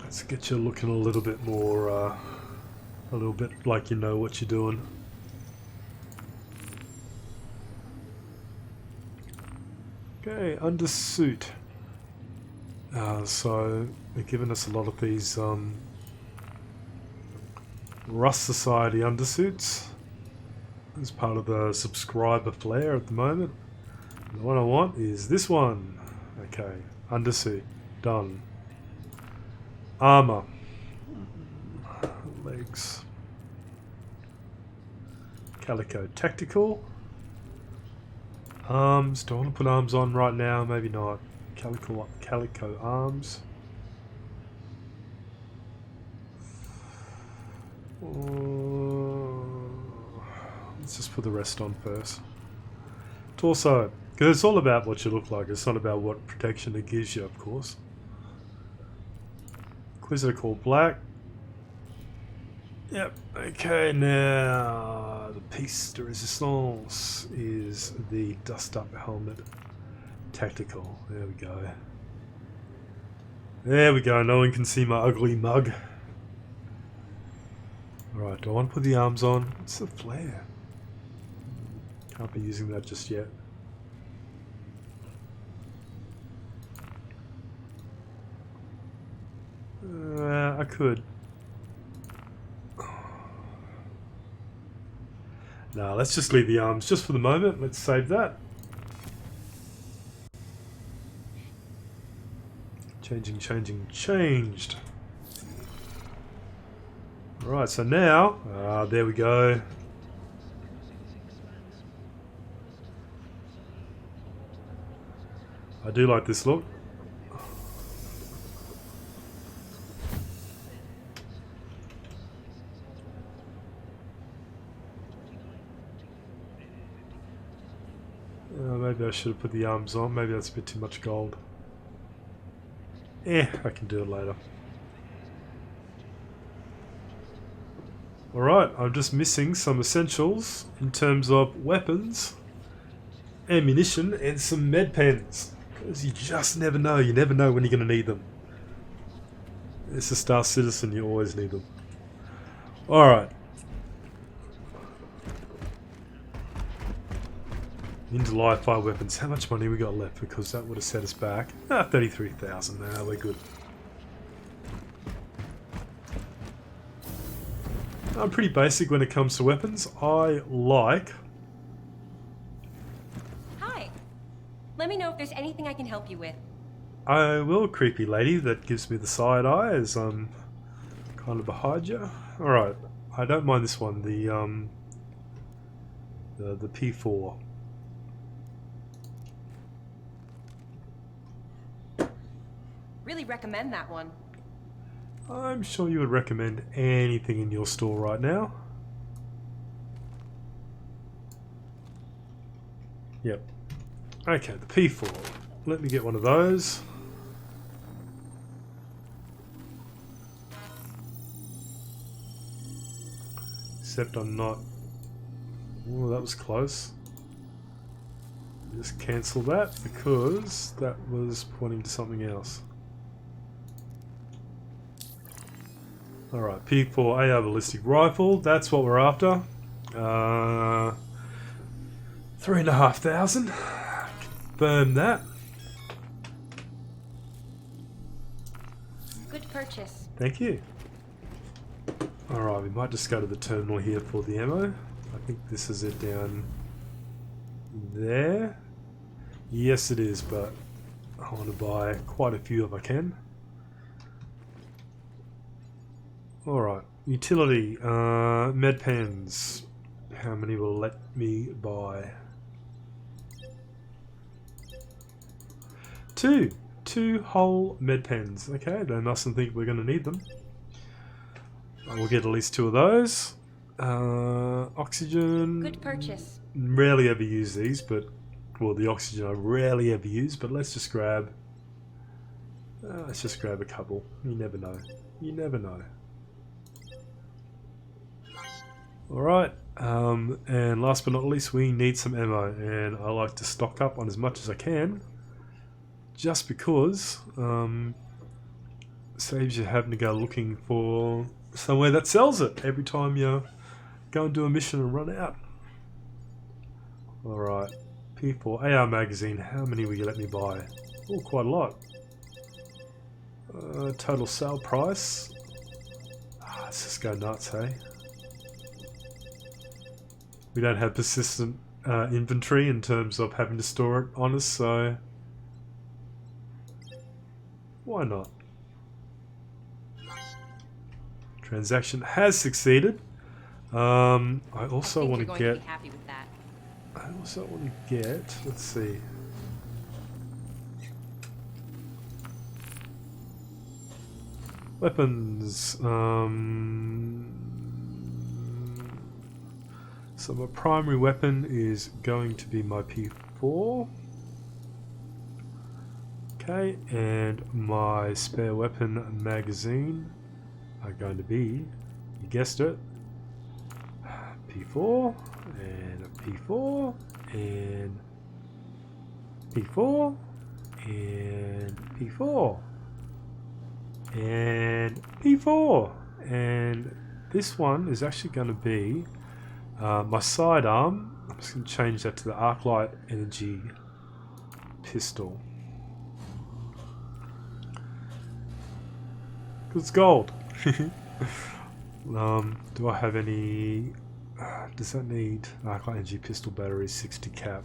S1: Let's get you looking a little bit more, a little bit like you know what you're doing. Okay, undersuit. So they're giving us a lot of these Rust Society undersuits as part of the subscriber flare at the moment. And the one I want is this one. Okay, undersuit, done. Armor, legs, Calico, tactical. Arms, do I want to put arms on right now? Maybe not. Calico arms. Let's just put the rest on first. Torso, because it's all about what you look like. It's not about what protection it gives you, of course. Inquisitor called black. Yep. Okay, now the piece de resistance is the dust up helmet. Tactical. There we go. There we go. No one can see my ugly mug. Alright, do I want to put the arms on? What's the flare? Can't be using that just yet. I could. Nah, let's just leave the arms just for the moment. Let's save that. Changed. Right, so now, there we go. I do like this look. Maybe I should have put the arms on. Maybe that's a bit too much gold. I can do it later. Alright, I'm just missing some essentials in terms of weapons, ammunition, and some med pens. Because you just never know. You never know when you're going to need them. It's a Star Citizen, you always need them. Alright. Into live fire weapons. How much money we got left? Because that would have set us back. 33,000. Nah, we're good. I'm pretty basic when it comes to weapons. I like...
S5: Hi. Let me know if there's anything I can help you with.
S1: I will, creepy lady that gives me the side eye as I'm kind of behind you. Alright, I don't mind this one, the P4.
S5: Really recommend that one.
S1: I'm sure you would recommend anything in your store right now. Yep. Okay, the P4. Let me get one of those. Except I'm not... Oh, that was close. Just cancel that because that was pointing to something else. Alright, P4 AR ballistic rifle, that's what we're after. 3,500. Confirm that.
S5: Good purchase.
S1: Thank you. Alright, we might just go to the terminal here for the ammo. I think this is it down there. Yes it is, but I want to buy quite a few if I can. Alright, utility, med pens. How many will let me buy? 2 whole med pens. Okay, they mustn't think we're going to need them. We'll get at least 2 of those. Oxygen.
S5: Good purchase.
S1: Rarely ever use these, but well, the oxygen I rarely ever use. But let's just grab. Let's just grab a couple. You never know. You never know. All right. And last but not least, we need some ammo, and I like to stock up on as much as I can, just because saves you having to go looking for somewhere that sells it every time you go and do a mission and run out. Alright, P4 AR magazine, how many will you let me buy? Oh, quite a lot. Total sale price. Let's just go nuts, hey? We don't have persistent inventory in terms of having to store it on us, so why not? Transaction has succeeded. I also want to get.
S5: Happy with that.
S1: I also want to get. Let's see. Weapons. So my primary weapon is going to be my P4. Okay, and my spare weapon magazine are going to be, you guessed it, P4 and a P4 and P4 and P4 and P4, and this one is actually going to be my sidearm. I'm just going to change that to the Arclight Energy pistol. It's gold. Do I have any Does that need arc energy pistol battery 60 cap?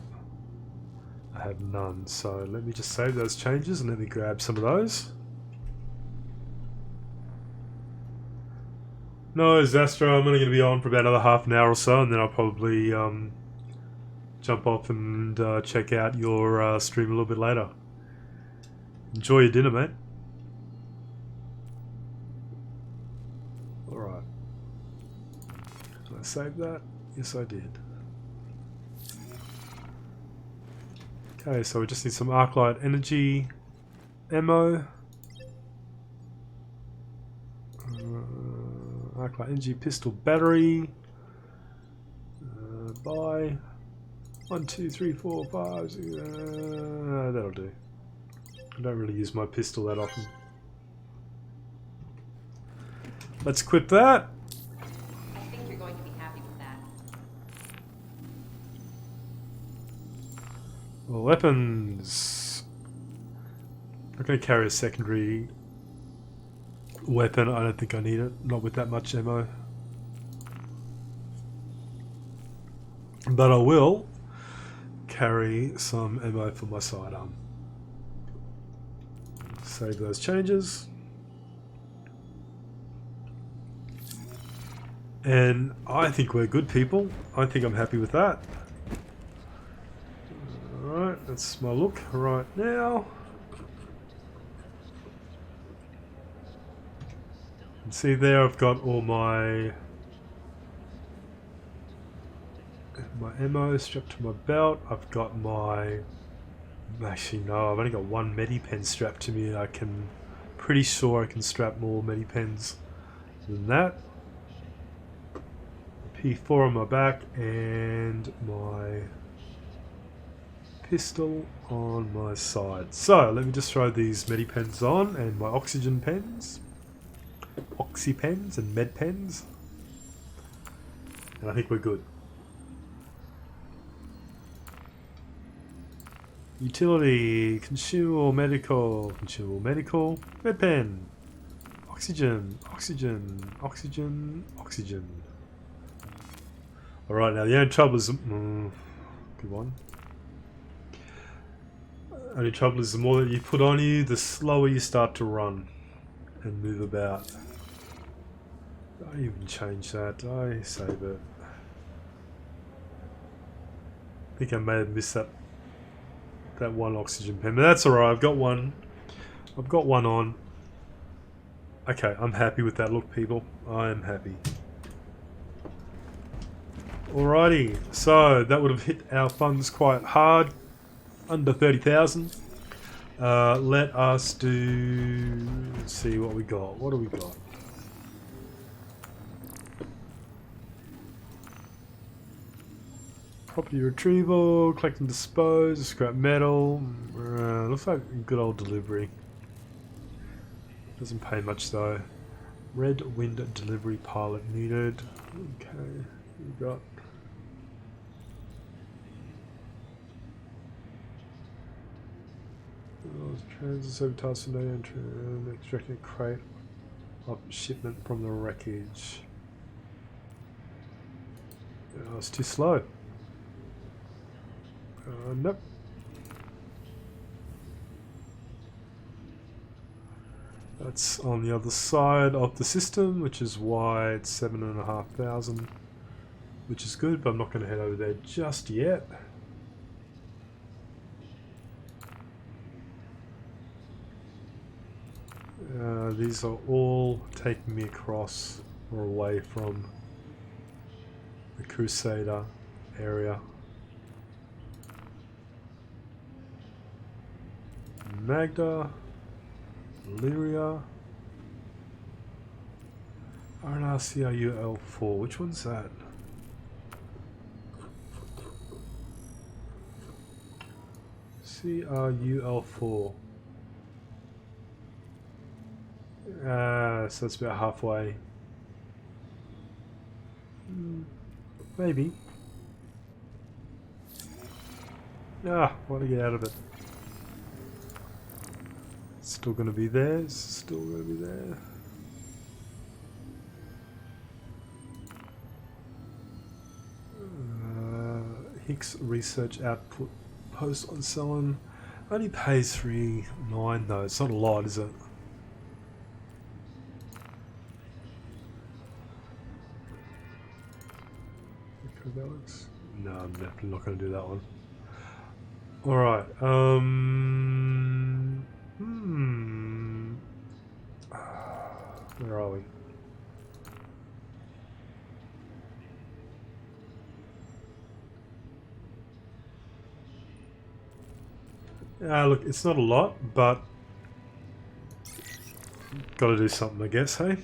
S1: I have none, so let me just save those changes and let me grab some of those. No, Zastra, I'm only going to be on for about another half an hour or so, and then I'll probably jump off and check out your stream a little bit later. Enjoy your dinner, mate. Alright. Did I save that? Yes, I did. Okay, so we just need some Arclight energy ammo. Arclight energy pistol battery. Buy. 1, 2, 3, 4, 5, 6, that'll do. I don't really use my pistol that often. Let's equip that.
S5: I think you're going to be happy with that.
S1: Weapons. I'm going to carry a secondary weapon. I don't think I need it. Not with that much ammo. But I will carry some ammo for my sidearm. Save those changes. And I think we're good, people. I think I'm happy with that. Alright, that's my look right now. And see there, I've got all my ammo strapped to my belt. I've got my... Actually, no, I've only got one Medipen strapped to me. Pretty sure I can strap more Medipens than that. P4 on my back and my pistol on my side. So let me just throw these Medipens on and my oxygen pens, oxy pens and med pens, and I think we're good. Utility, consumable medical, med pen, oxygen, oxygen, oxygen, oxygen. Alright, now the only trouble is... good one. Only trouble is the more that you put on you, the slower you start to run and move about. I even change that. I save it. I think I may have missed that one oxygen pen, but that's alright. I've got one. I've got one on. Okay, I'm happy with that look, people. I am happy. Alrighty, so that would have hit our funds quite hard, under 30,000. Let us do, let's see what we got. What do we got? Property retrieval, collect and dispose, scrap metal. Looks like a good old delivery. Doesn't pay much though. Red wind delivery pilot needed. Okay, we got. Transit sabotage and extracting a crate of shipment from the wreckage. Oh, it's too slow. Nope. That's on the other side of the system, which is why it's 7,500, which is good, but I'm not going to head over there just yet. These are all taking me across or away from the Crusader area. Magda, Lyria, RNRCRUL4. Which one's that? CRUL4. So it's about halfway. Maybe. Want to get out of it. Still going to be there. Still going to be there. Hicks research output post on selling. Only pays 3.9 though. It's not a lot, is it? Alex? No, I'm definitely not going to do that one. Alright, where are we? Look, it's not a lot, but got to do something, I guess, hey?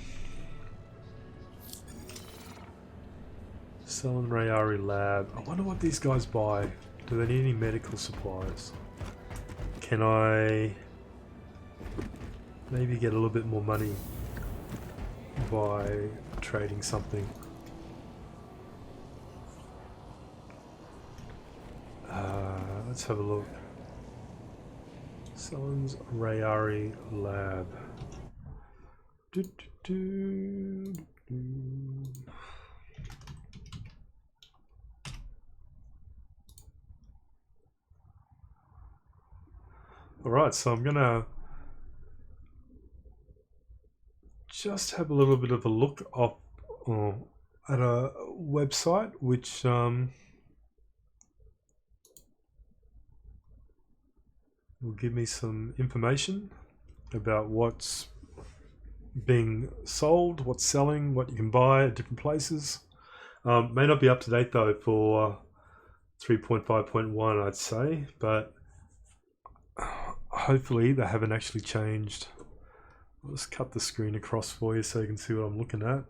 S1: Selling Rayari Lab. I wonder what these guys buy. Do they need any medical supplies? Can I maybe get a little bit more money by trading something? Let's have a look. Selling Rayari Lab. Alright, so I'm gonna just have a little bit of a look up at a website which will give me some information about what's being sold, what's selling, what you can buy at different places. May not be up to date though for 3.5.1, I'd say, but hopefully they haven't actually changed. I'll just cut the screen across for you so you can see what I'm looking at.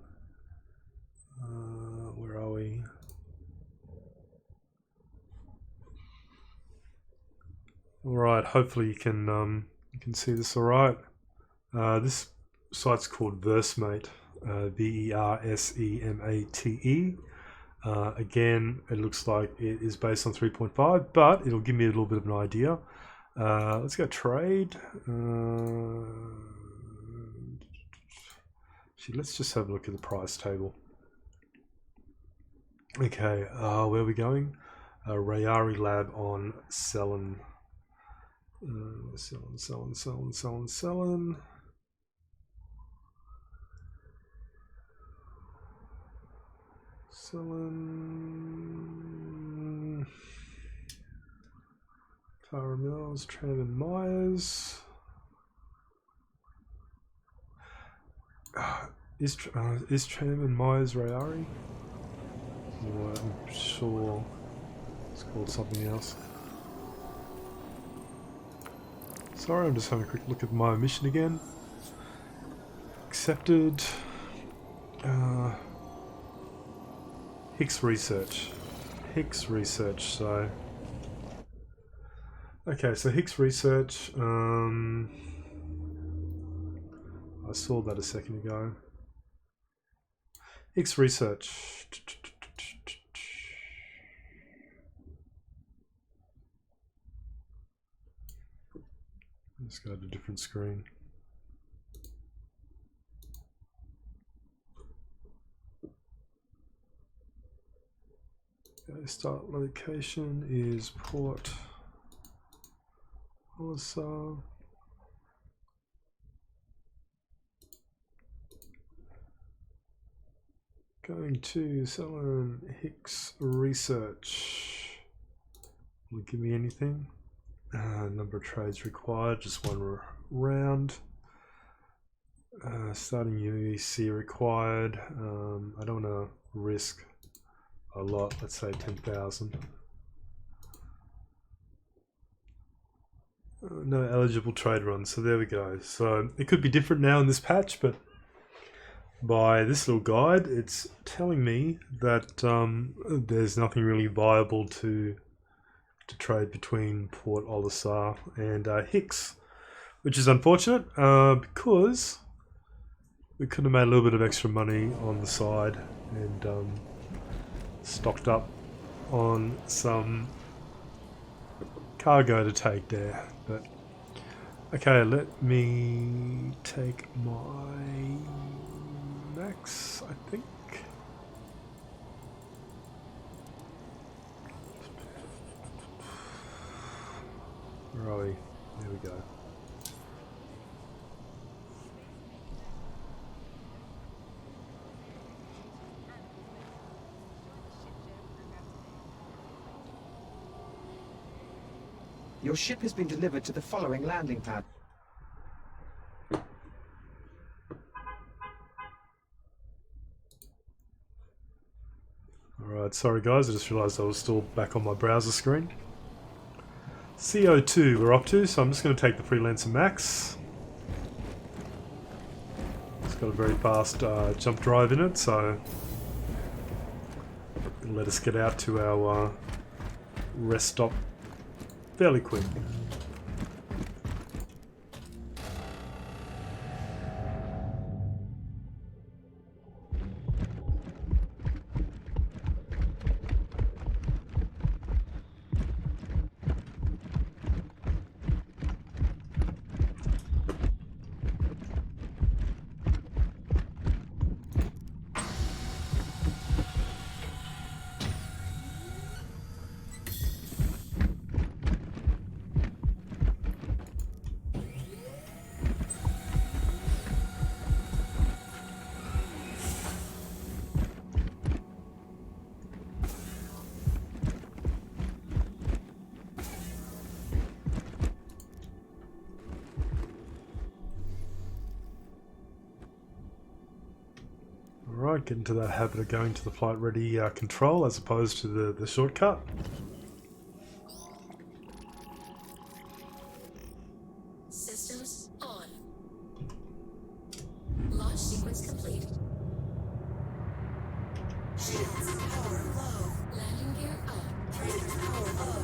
S1: Where are we? Alright, hopefully you can see this alright. This site's called Versemate, Versemate. Again, it looks like it is based on 3.5, but it'll give me a little bit of an idea. Let's go trade. Let's just have a look at the price table. Okay, where are we going? Rayari Lab on selling. Selling. Tara Mills, Tram Myers. Is Tram and Myers Rayari? Or I'm sure it's called something else. Sorry, I'm just having a quick look at my mission again. Accepted. Hicks Research. So okay, so Hicks Research. I saw that a second ago. Hicks Research. Let's go to a different screen. Okay, start location is Port Olisar. Going to Selling Hicks Research. Will it give me anything? Number of trades required, just one round. Starting UEC required. I don't want to risk a lot, let's say 10,000. No eligible trade runs, so there we go. So it could be different now in this patch, but by this little guide, it's telling me that there's nothing really viable to trade between Port Olisar and Hicks, which is unfortunate because we could have made a little bit of extra money on the side and stocked up on some cargo to take there. But okay, let me take my max, I think. go.
S2: Your ship has been delivered to the following landing pad.
S1: Alright, sorry guys, I just realised I was still back on my browser screen. CO2 we're up to, so I'm just going to take the Freelancer Max. It's got a very fast jump drive in it, so it'll let us get out to our rest stop fairly quick. Alright, get into the habit of going to the flight ready control as opposed to the shortcut.
S3: Systems on. Launch sequence complete. Shields power low. Landing gear up. Trainers power low.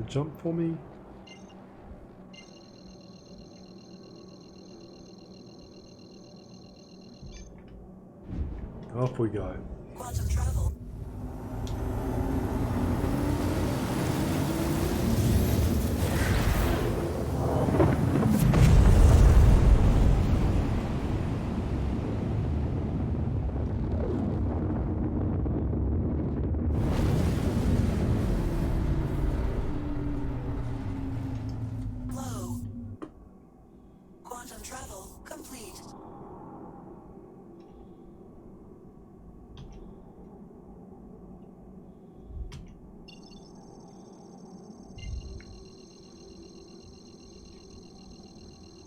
S1: Jump for me. Off we go.
S3: Quantum travel. Low. Quantum travel complete.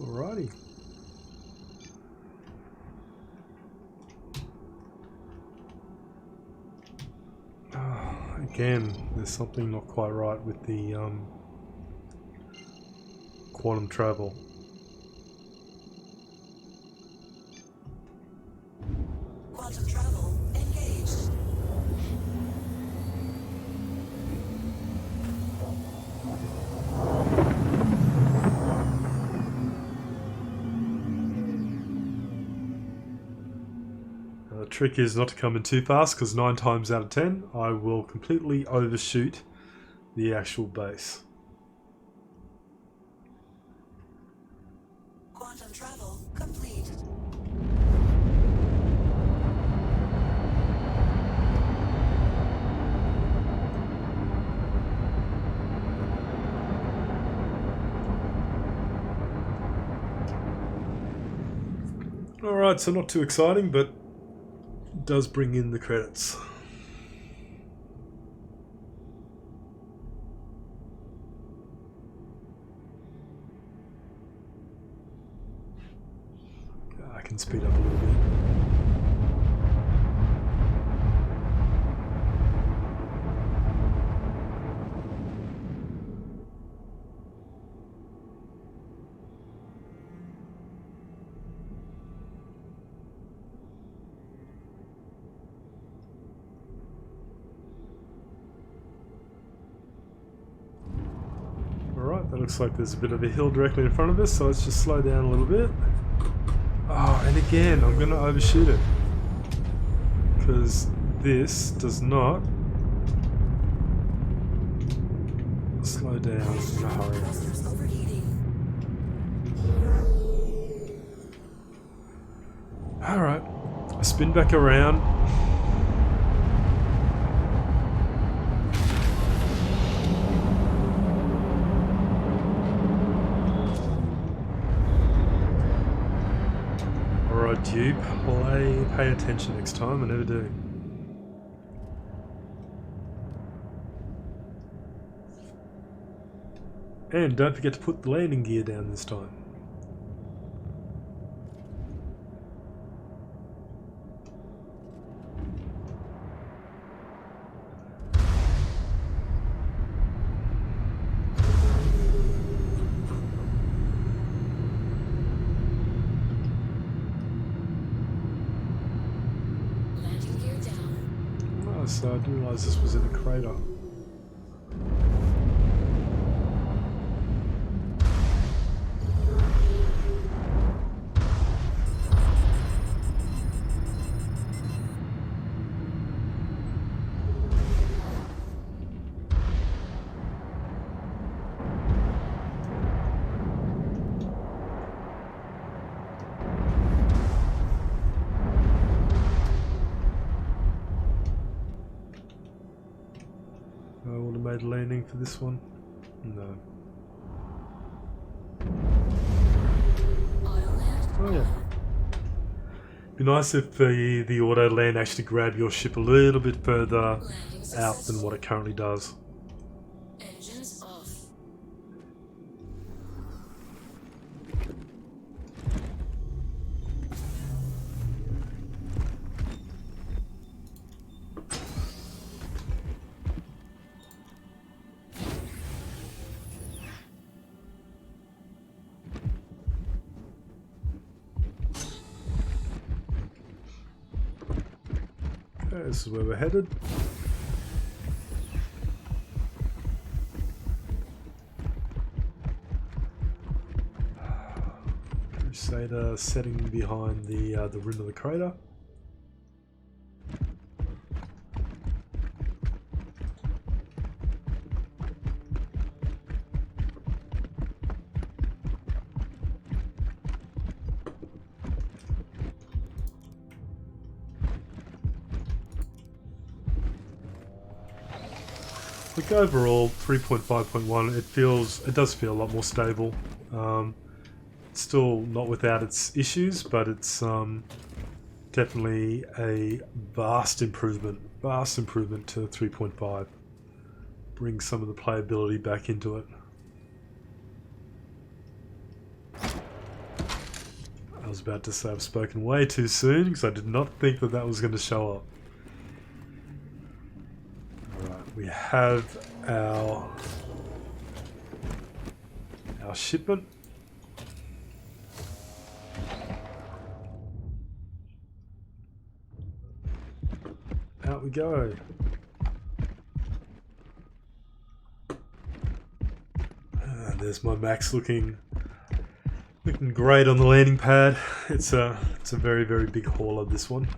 S1: Alrighty. Again, there's something not quite right with the quantum travel.
S3: Quantum travel engaged.
S1: The trick is not to come in too fast, because 9 times out of 10 I will completely overshoot the actual base.
S3: Quantum travel complete.
S1: Alright, so not too exciting, but does bring in the credits. I can speed up a little bit. Alright, that looks like there's a bit of a hill directly in front of us, so let's just slow down a little bit. Oh, and again, I'm going to overshoot it. Because this does not Slow down in a hurry.
S3: Thrusters overheating.
S1: Alright, spin back around. Alright, Dupe, pay attention next time, I never do. And don't forget to put the landing gear down this time.
S3: Landing gear down.
S1: Oh, so I didn't realise this was in a crater. Automated landing for this one? No.
S3: Auto land.
S1: Oh yeah. Be nice if the auto land actually grabbed your ship a little bit further
S3: Landing
S1: out
S3: successful.
S1: than what it currently does.
S3: Engines off.
S1: Okay, this is where we're headed. Crusader setting behind the rim of the crater. Look, overall 3.5.1 it does feel a lot more stable. Still not without its issues, but it's definitely a vast improvement to 3.5. Brings some of the playability back into it. I was about to say I've spoken way too soon because I did not think that was going to show up. Alright, we have our shipment. Out we go. There's my Max looking great on the landing pad. It's a very, very big hauler, this one.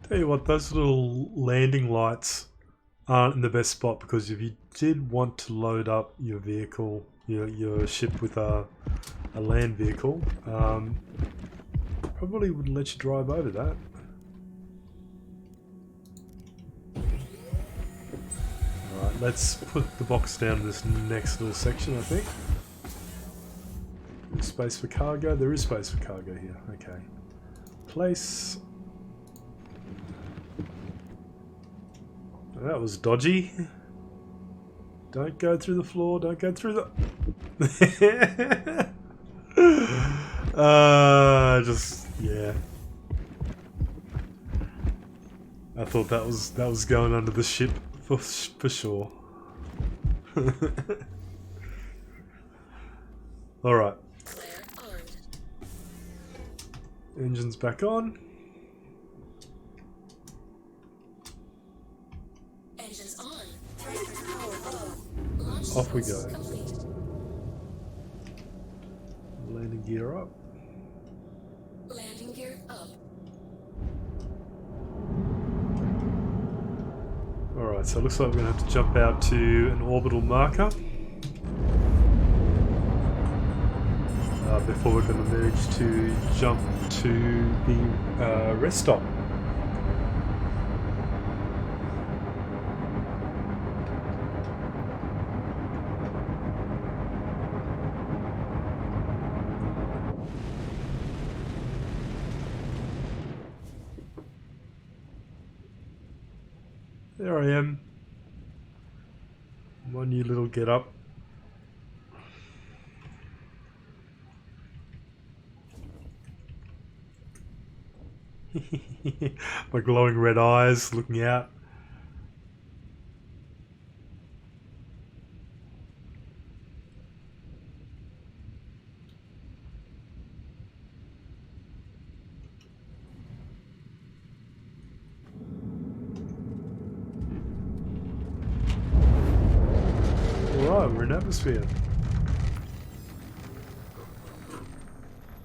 S1: Tell you what, those little landing lights aren't in the best spot, because if you did want to load up your vehicle, your ship with a land vehicle, probably wouldn't let you drive over that. Alright, let's put the box down in this next little section, I think. There's space for cargo. There is space for cargo here. Okay. Place. That was dodgy. Don't go through the floor, don't go through the... Yeah. I thought that was going under the ship for sure. All right.
S3: Flare on.
S1: Engines back on.
S3: Engines on. Thrusters power low. Launch
S1: Off we
S3: sequence
S1: go.
S3: complete.
S1: Landing gear up.
S3: Landing gear up.
S1: Alright, so it looks like we're going to have to jump out to an orbital marker before we're going to manage to jump to the rest stop. There I am. My new little get up. My glowing red eyes looking out. Alright, we're in atmosphere.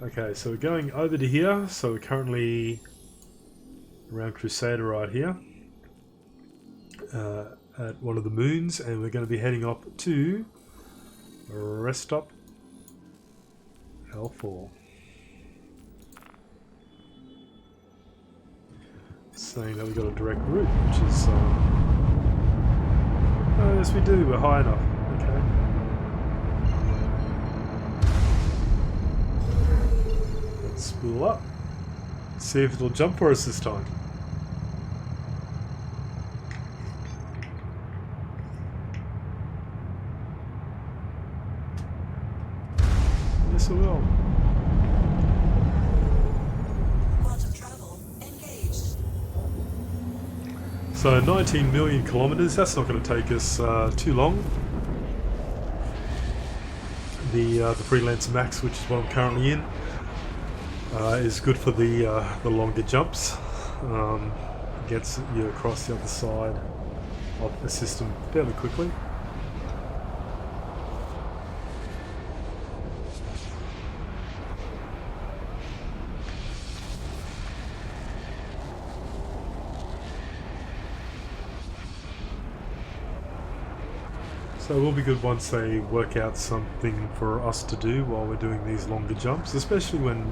S1: Okay, so we're going over to here. So we're currently around Crusader right here at one of the moons, and we're going to be heading up to rest stop L4. Saying that we've got a direct route, which is oh yes we do, we're high enough. Okay. Let's spool up. See if it'll jump for us this time. Yes it will.
S3: Quantum travel engaged.
S1: So 19 million kilometers, that's not going to take us too long. The Freelancer Max, which is what I'm currently in, is good for the longer jumps. Gets you across the other side of the system fairly quickly. So it will be good once they work out something for us to do while we're doing these longer jumps, especially when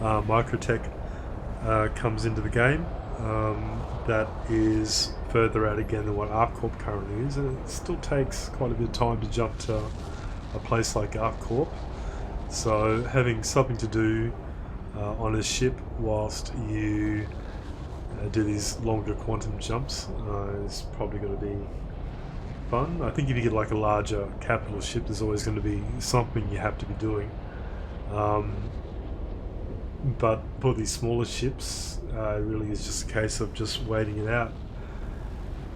S1: Microtech comes into the game. That is further out again than what ArcCorp currently is, and it still takes quite a bit of time to jump to a place like ArcCorp. So having something to do on a ship whilst you do these longer quantum jumps is probably going to be fun. I think if you get like a larger capital ship, there's always going to be something you have to be doing. But for these smaller ships, it really is just a case of just waiting it out.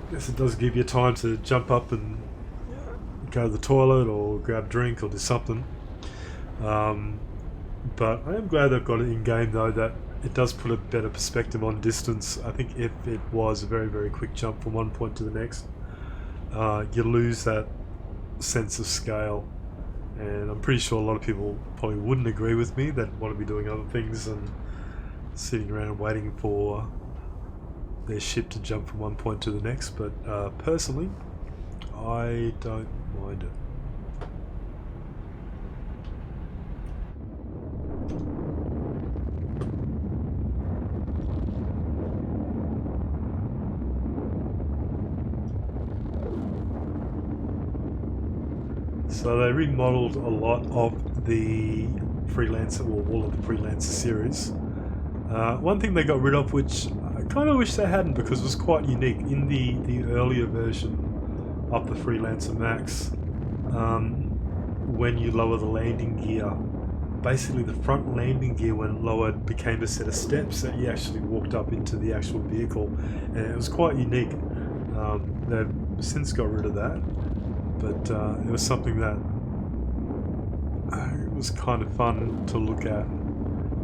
S1: I guess it does give you time to jump up and go to the toilet or grab a drink or do something. But I am glad they've got it in game though, that it does put a better perspective on distance. I think if it was a very, very quick jump from one point to the next, you lose that sense of scale, and I'm pretty sure a lot of people probably wouldn't agree with me that want to be doing other things and sitting around waiting for their ship to jump from one point to the next, but personally I don't mind it. So they remodeled a lot of the Freelancer, or all of the Freelancer series. One thing they got rid of, which I kind of wish they hadn't, because it was quite unique in the earlier version of the Freelancer Max, when you lower the landing gear basically the front landing gear, when lowered, became a set of steps that you actually walked up into the actual vehicle, and it was quite unique. They've since got rid of that, but it was something that it was kind of fun to look at.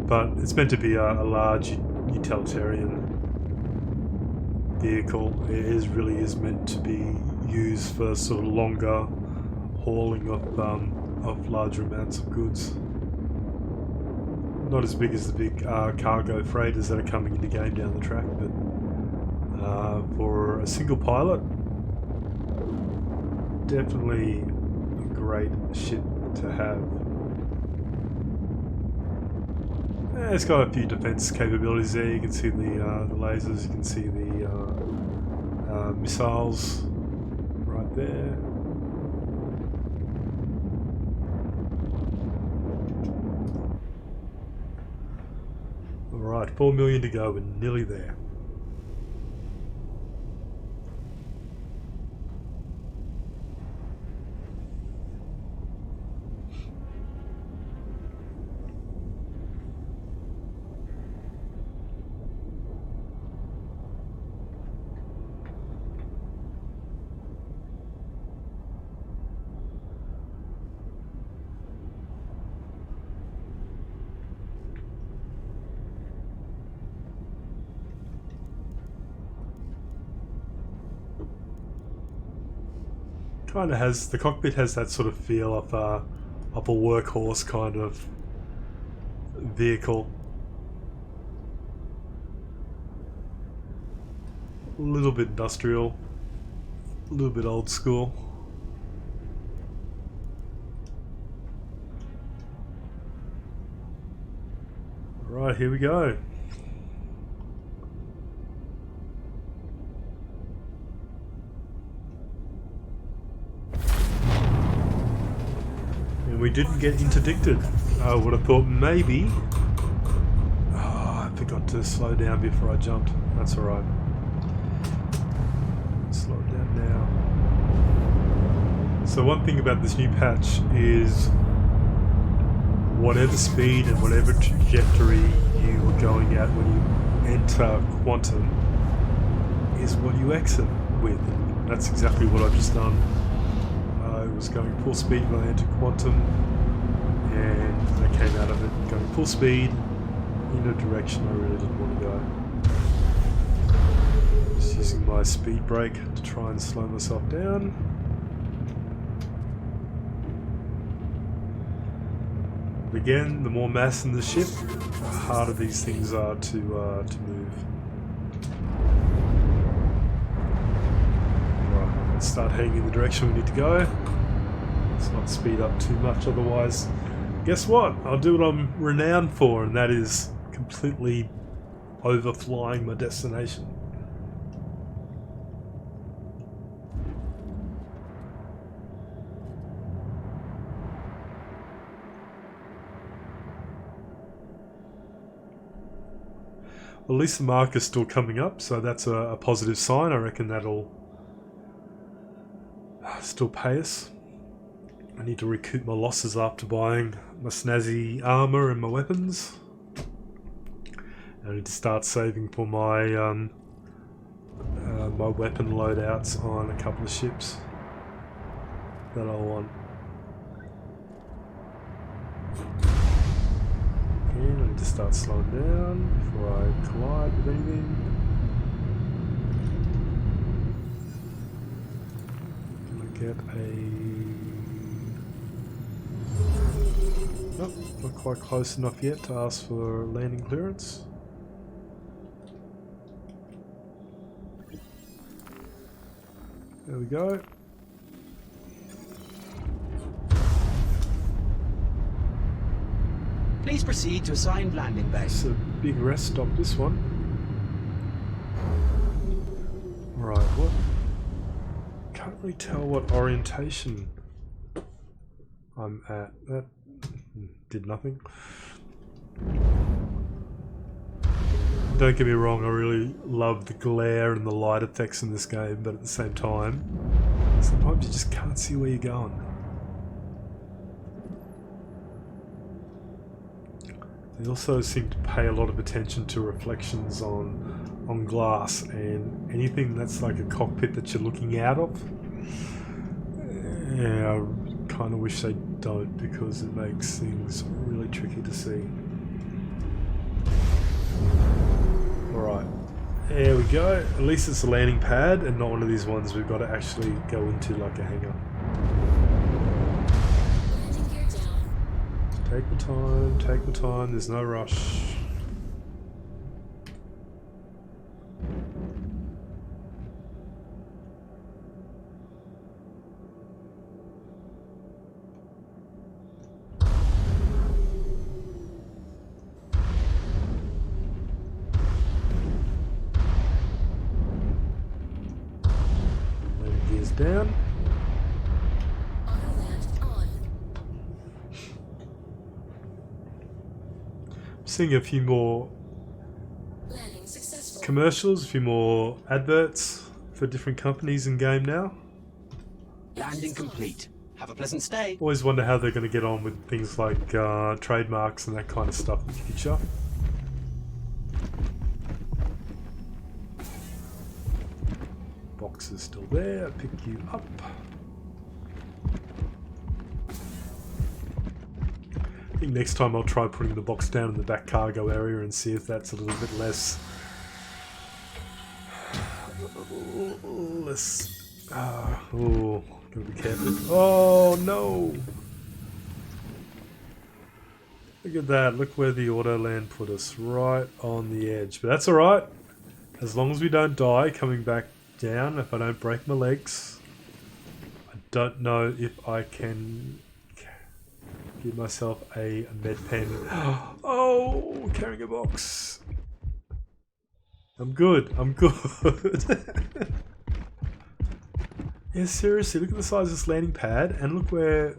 S1: But it's meant to be a large utilitarian vehicle. It really is meant to be used for sort of longer hauling of larger amounts of goods. Not as big as the big cargo freighters that are coming into game down the track, but for a single pilot, definitely a great ship to have. It's got a few defense capabilities there. You can see the lasers, you can see the missiles right there. Alright, 4 million to go, we're nearly there. Kind of has, the cockpit has that sort of feel of a workhorse kind of vehicle. A little bit industrial, a little bit old school. Right, here we go. We didn't get interdicted. I would have thought maybe. Oh, I forgot to slow down before I jumped. That's alright. Slow it down now. So one thing about this new patch is whatever speed and whatever trajectory you were going at when you enter quantum is what you exit with. That's exactly what I've just done. I was going full speed when I entered quantum, and I came out of it going full speed in a direction I really didn't want to go. Just using my speed brake to try and slow myself down. But again, the more mass in the ship, the harder these things are to move. Right, let's start heading in the direction we need to go. Let's not speed up too much, otherwise, guess what? I'll do what I'm renowned for, and that is completely overflying my destination. At least the mark is still coming up, so that's a positive sign. I reckon that'll still pay us. I need to recoup my losses after buying my snazzy armor and my weapons. I need to start saving for my my weapon loadouts on a couple of ships that I want. Again, I need to start slowing down before I collide with anything. Get a... Nope, not quite close enough yet to ask for landing clearance. There we go.
S2: Please proceed to assigned landing base.
S1: It's a big rest stop, this one. Right, what? Can't really tell what orientation I'm at. That did nothing. Don't get me wrong, I really love the glare and the light effects in this game, but at the same time, sometimes you just can't see where you're going. They also seem to pay a lot of attention to reflections on glass and anything that's like a cockpit that you're looking out of. Yeah, I kind of wish they don't because it makes things really tricky to see. Alright, there we go. At least it's a landing pad and not one of these ones we've got to actually go into like a hangar.
S3: Landing gear down.
S1: Take the time, there's no rush. Landing gears down.
S3: Auto land on.
S1: Seeing a few more
S3: Landing successful.
S1: commercials, a few more adverts for different companies in game now.
S2: Landing complete. Have a pleasant stay.
S1: Always wonder how they're going to get on with things like trademarks and that kind of stuff in the future. Box is still there. Pick you up. I think next time I'll try putting the box down in the back cargo area and see if that's a little bit less. Oh, gotta be careful. Oh no! Look at that. Look where the auto land put us. Right on the edge. But that's alright. As long as we don't die coming back down, if I don't break my legs. I don't know if I can give myself a med pen. Oh, carrying a box. I'm good. I'm good. Yeah, seriously, look at the size of this landing pad and look where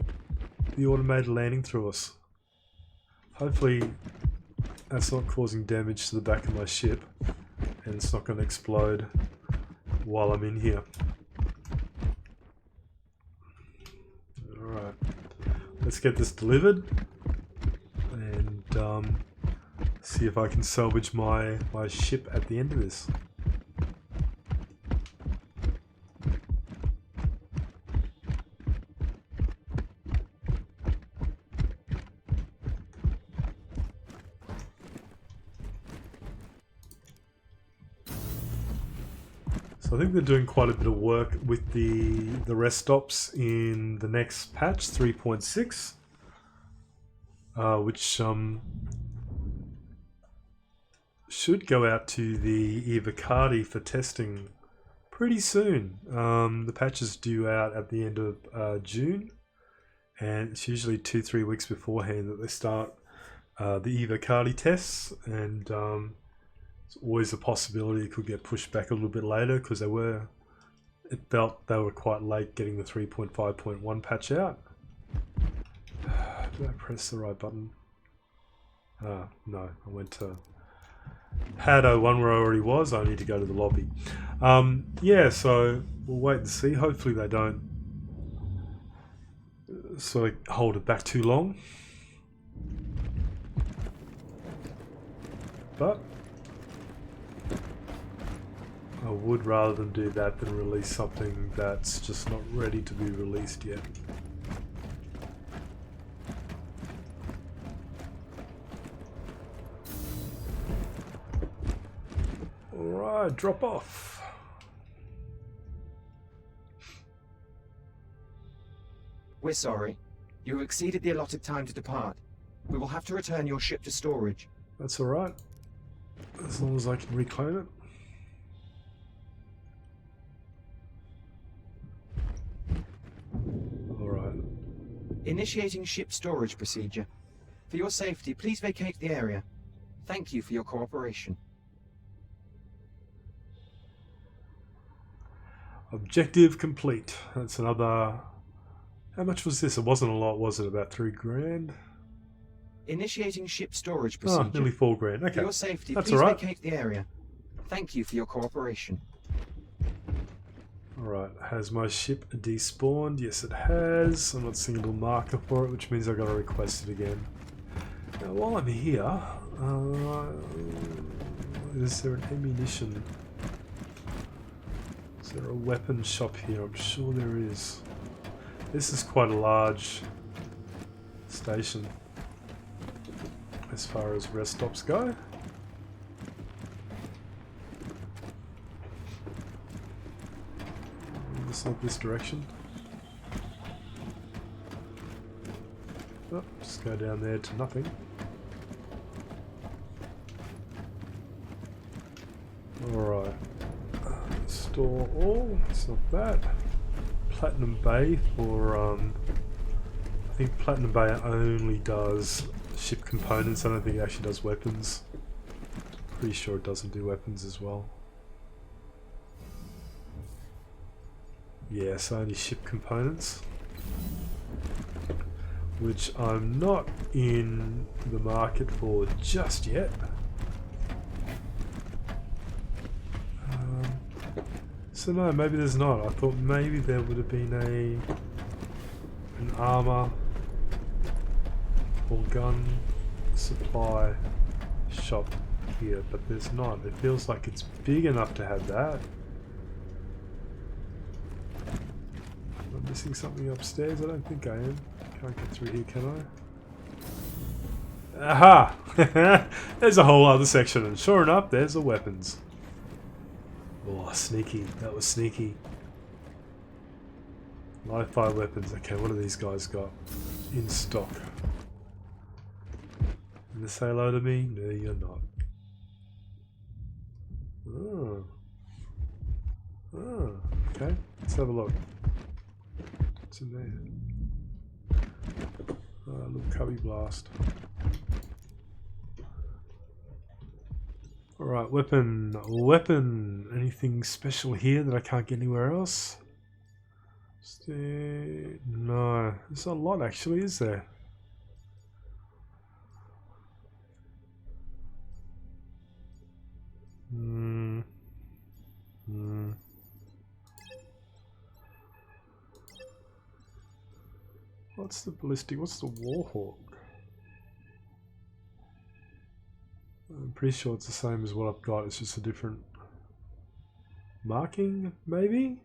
S1: the automated landing threw us. Hopefully that's not causing damage to the back of my ship and it's not going to explode while I'm in here. Alright, let's get this delivered and see if I can salvage my ship at the end of this. So I think they're doing quite a bit of work with the rest stops in the next patch 3.6, which should go out to the aUEC for testing pretty soon. The patch is due out at the end of June, and it's usually 2-3 weeks beforehand that they start the aUEC tests, and it's always a possibility it could get pushed back a little bit later because it felt they were quite late getting the 3.5.1 patch out. Did I press the right button? No, I went to pad 01 where I already was. I need to go to the lobby. Yeah, so we'll wait and see. Hopefully they don't sort of hold it back too long. But I would rather them do that than release something that's just not ready to be released yet. Alright, drop off.
S2: We're sorry. You have exceeded the allotted time to depart. We will have to return your ship to storage.
S1: That's alright. As long as I can reclaim it. Alright.
S2: Initiating ship storage procedure. For your safety, please vacate the area. Thank you for your cooperation.
S1: Objective complete. That's another... How much was this? It wasn't a lot, was it? About 3 grand?
S2: Initiating ship storage procedure.
S1: Oh, nearly 4 grand. Okay.
S2: For your safety,
S1: That's
S2: please
S1: alright.
S2: vacate the area. Thank you for your cooperation.
S1: Alright, has my ship despawned? Yes, it has. I'm not seeing a little marker for it, which means I've got to request it again. Now, while I'm here, is there an ammunition? Is there a weapon shop here? I'm sure there is. This is quite a large station as far as rest stops go. It's not this direction. Oh, just go down there to nothing. Alright. Store all. It's not that. Platinum Bay for I think Platinum Bay only does ship components. I don't think it actually does weapons. Pretty sure it doesn't do weapons as well. Yes, only ship components. Which I'm not in the market for just yet. So no, maybe there's not. I thought maybe there would have been an armor or gun supply shop here, but there's not. It feels like it's big enough to have that. Am I missing something upstairs? I don't think I am. Can't get through here, can I? Aha! There's a whole other section, and sure enough, there's the weapons. Oh, sneaky. That was sneaky. Live fire weapons. Okay, what do these guys got in stock? You gonna say hello to me? No, you're not. Oh. Oh, okay. Let's have a look. What's in there? Little cubby blast. Alright, weapon. Anything special here that I can't get anywhere else? No, there's a lot actually, is there? What's the ballistic? What's the Warhawk? I'm pretty sure it's the same as what I've got, it's just a different marking, maybe?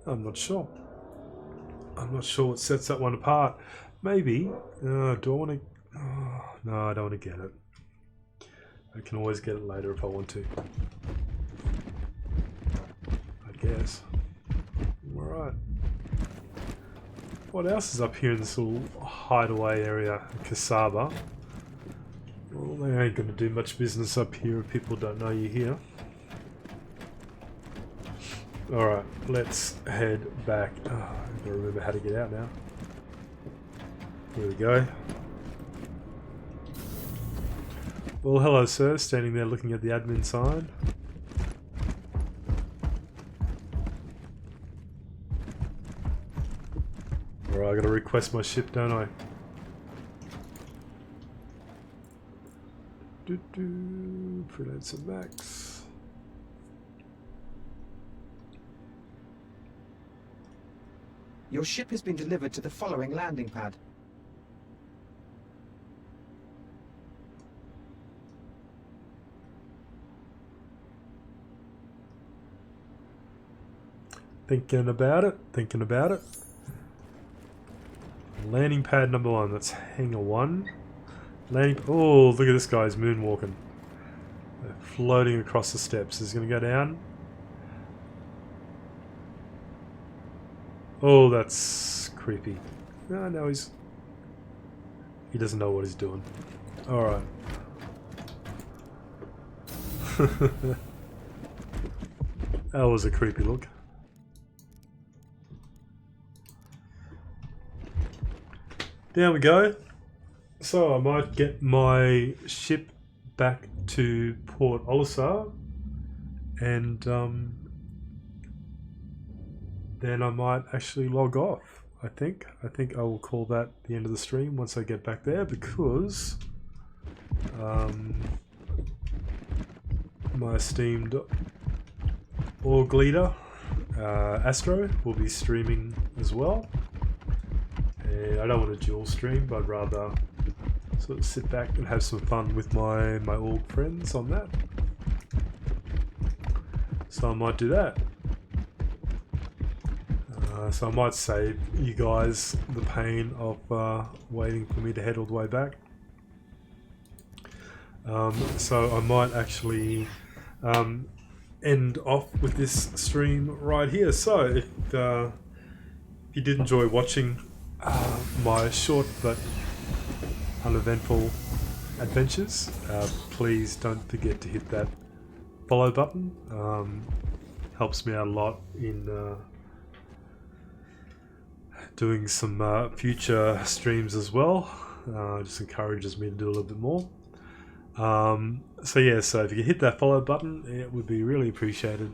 S1: I'm not sure. I'm not sure what sets that one apart. Maybe. Do I want to... Oh, no, I don't want to get it. I can always get it later if I want to. I guess. Alright. What else is up here in this little hideaway area, Kasaba? Well, they ain't going to do much business up here if people don't know you're here. Alright, let's head back. Oh, I've got to remember how to get out now. Here we go. Well, hello sir, standing there looking at the admin sign. Alright, I gotta request my ship, don't I? Freelancer Max.
S2: Your ship has been delivered to the following landing pad.
S1: Thinking about it. Landing pad number 1, that's hangar 1. Oh, look at this guy's moonwalking. They're floating across the steps. He's going to go down. Oh, that's creepy. No, he doesn't know what he's doing. Alright. That was a creepy look. Down we go. So I might get my ship back to Port Olisar, and then I might actually log off. I think I will call that the end of the stream once I get back there, because my esteemed org leader Astro will be streaming as well. And I don't want to dual stream, but I'd rather sort of sit back and have some fun with my org friends on that. So I might do that. So I might save you guys the pain of waiting for me to head all the way back. So I might actually end off with this stream right here. So if you did enjoy watching my short but uneventful adventures, please don't forget to hit that follow button. Helps me out a lot in doing some future streams as well. Just encourages me to do a little bit more. So yeah, so if you could hit that follow button, it would be really appreciated.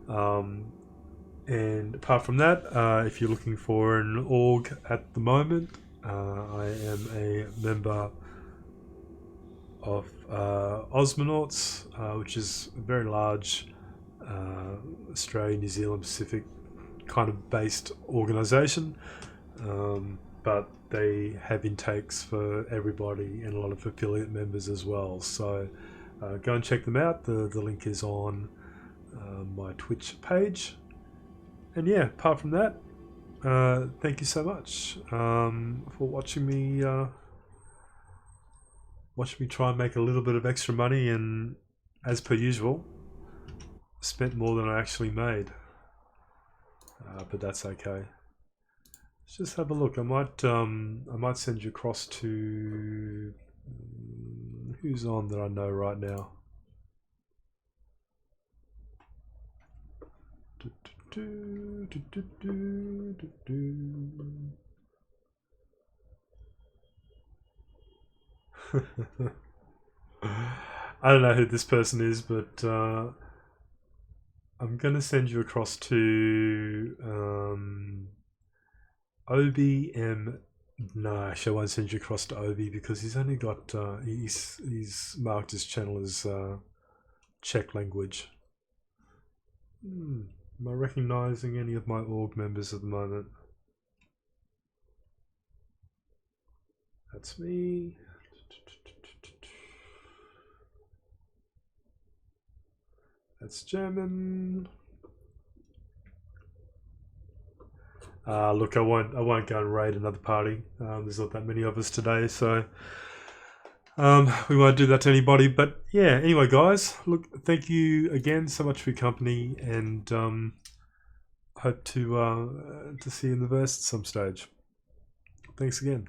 S1: And apart from that, if you're looking for an org at the moment, I am a member of Osmonauts, which is a very large Australia, New Zealand, Pacific kind of based organisation, but they have intakes for everybody and a lot of affiliate members as well. So go and check them out. The link is on my Twitch page. And yeah, apart from that, thank you so much for watching me try and make a little bit of extra money, and as per usual, spent more than I actually made. But that's okay. Let's just have a look. I might send you across to who's on that I know right now. I don't know who this person is, but I'm gonna send you across to Obi M. No, actually, I won't send you across to Obi because he's only got he's marked his channel as Czech language. Am I recognizing any of my org members at the moment? That's me. That's German. Look, I won't go and raid another party. There's not that many of us today, so we won't do that to anybody. But yeah, anyway, guys, look, thank you again so much for your company, and hope to see you in the verse at some stage. Thanks again.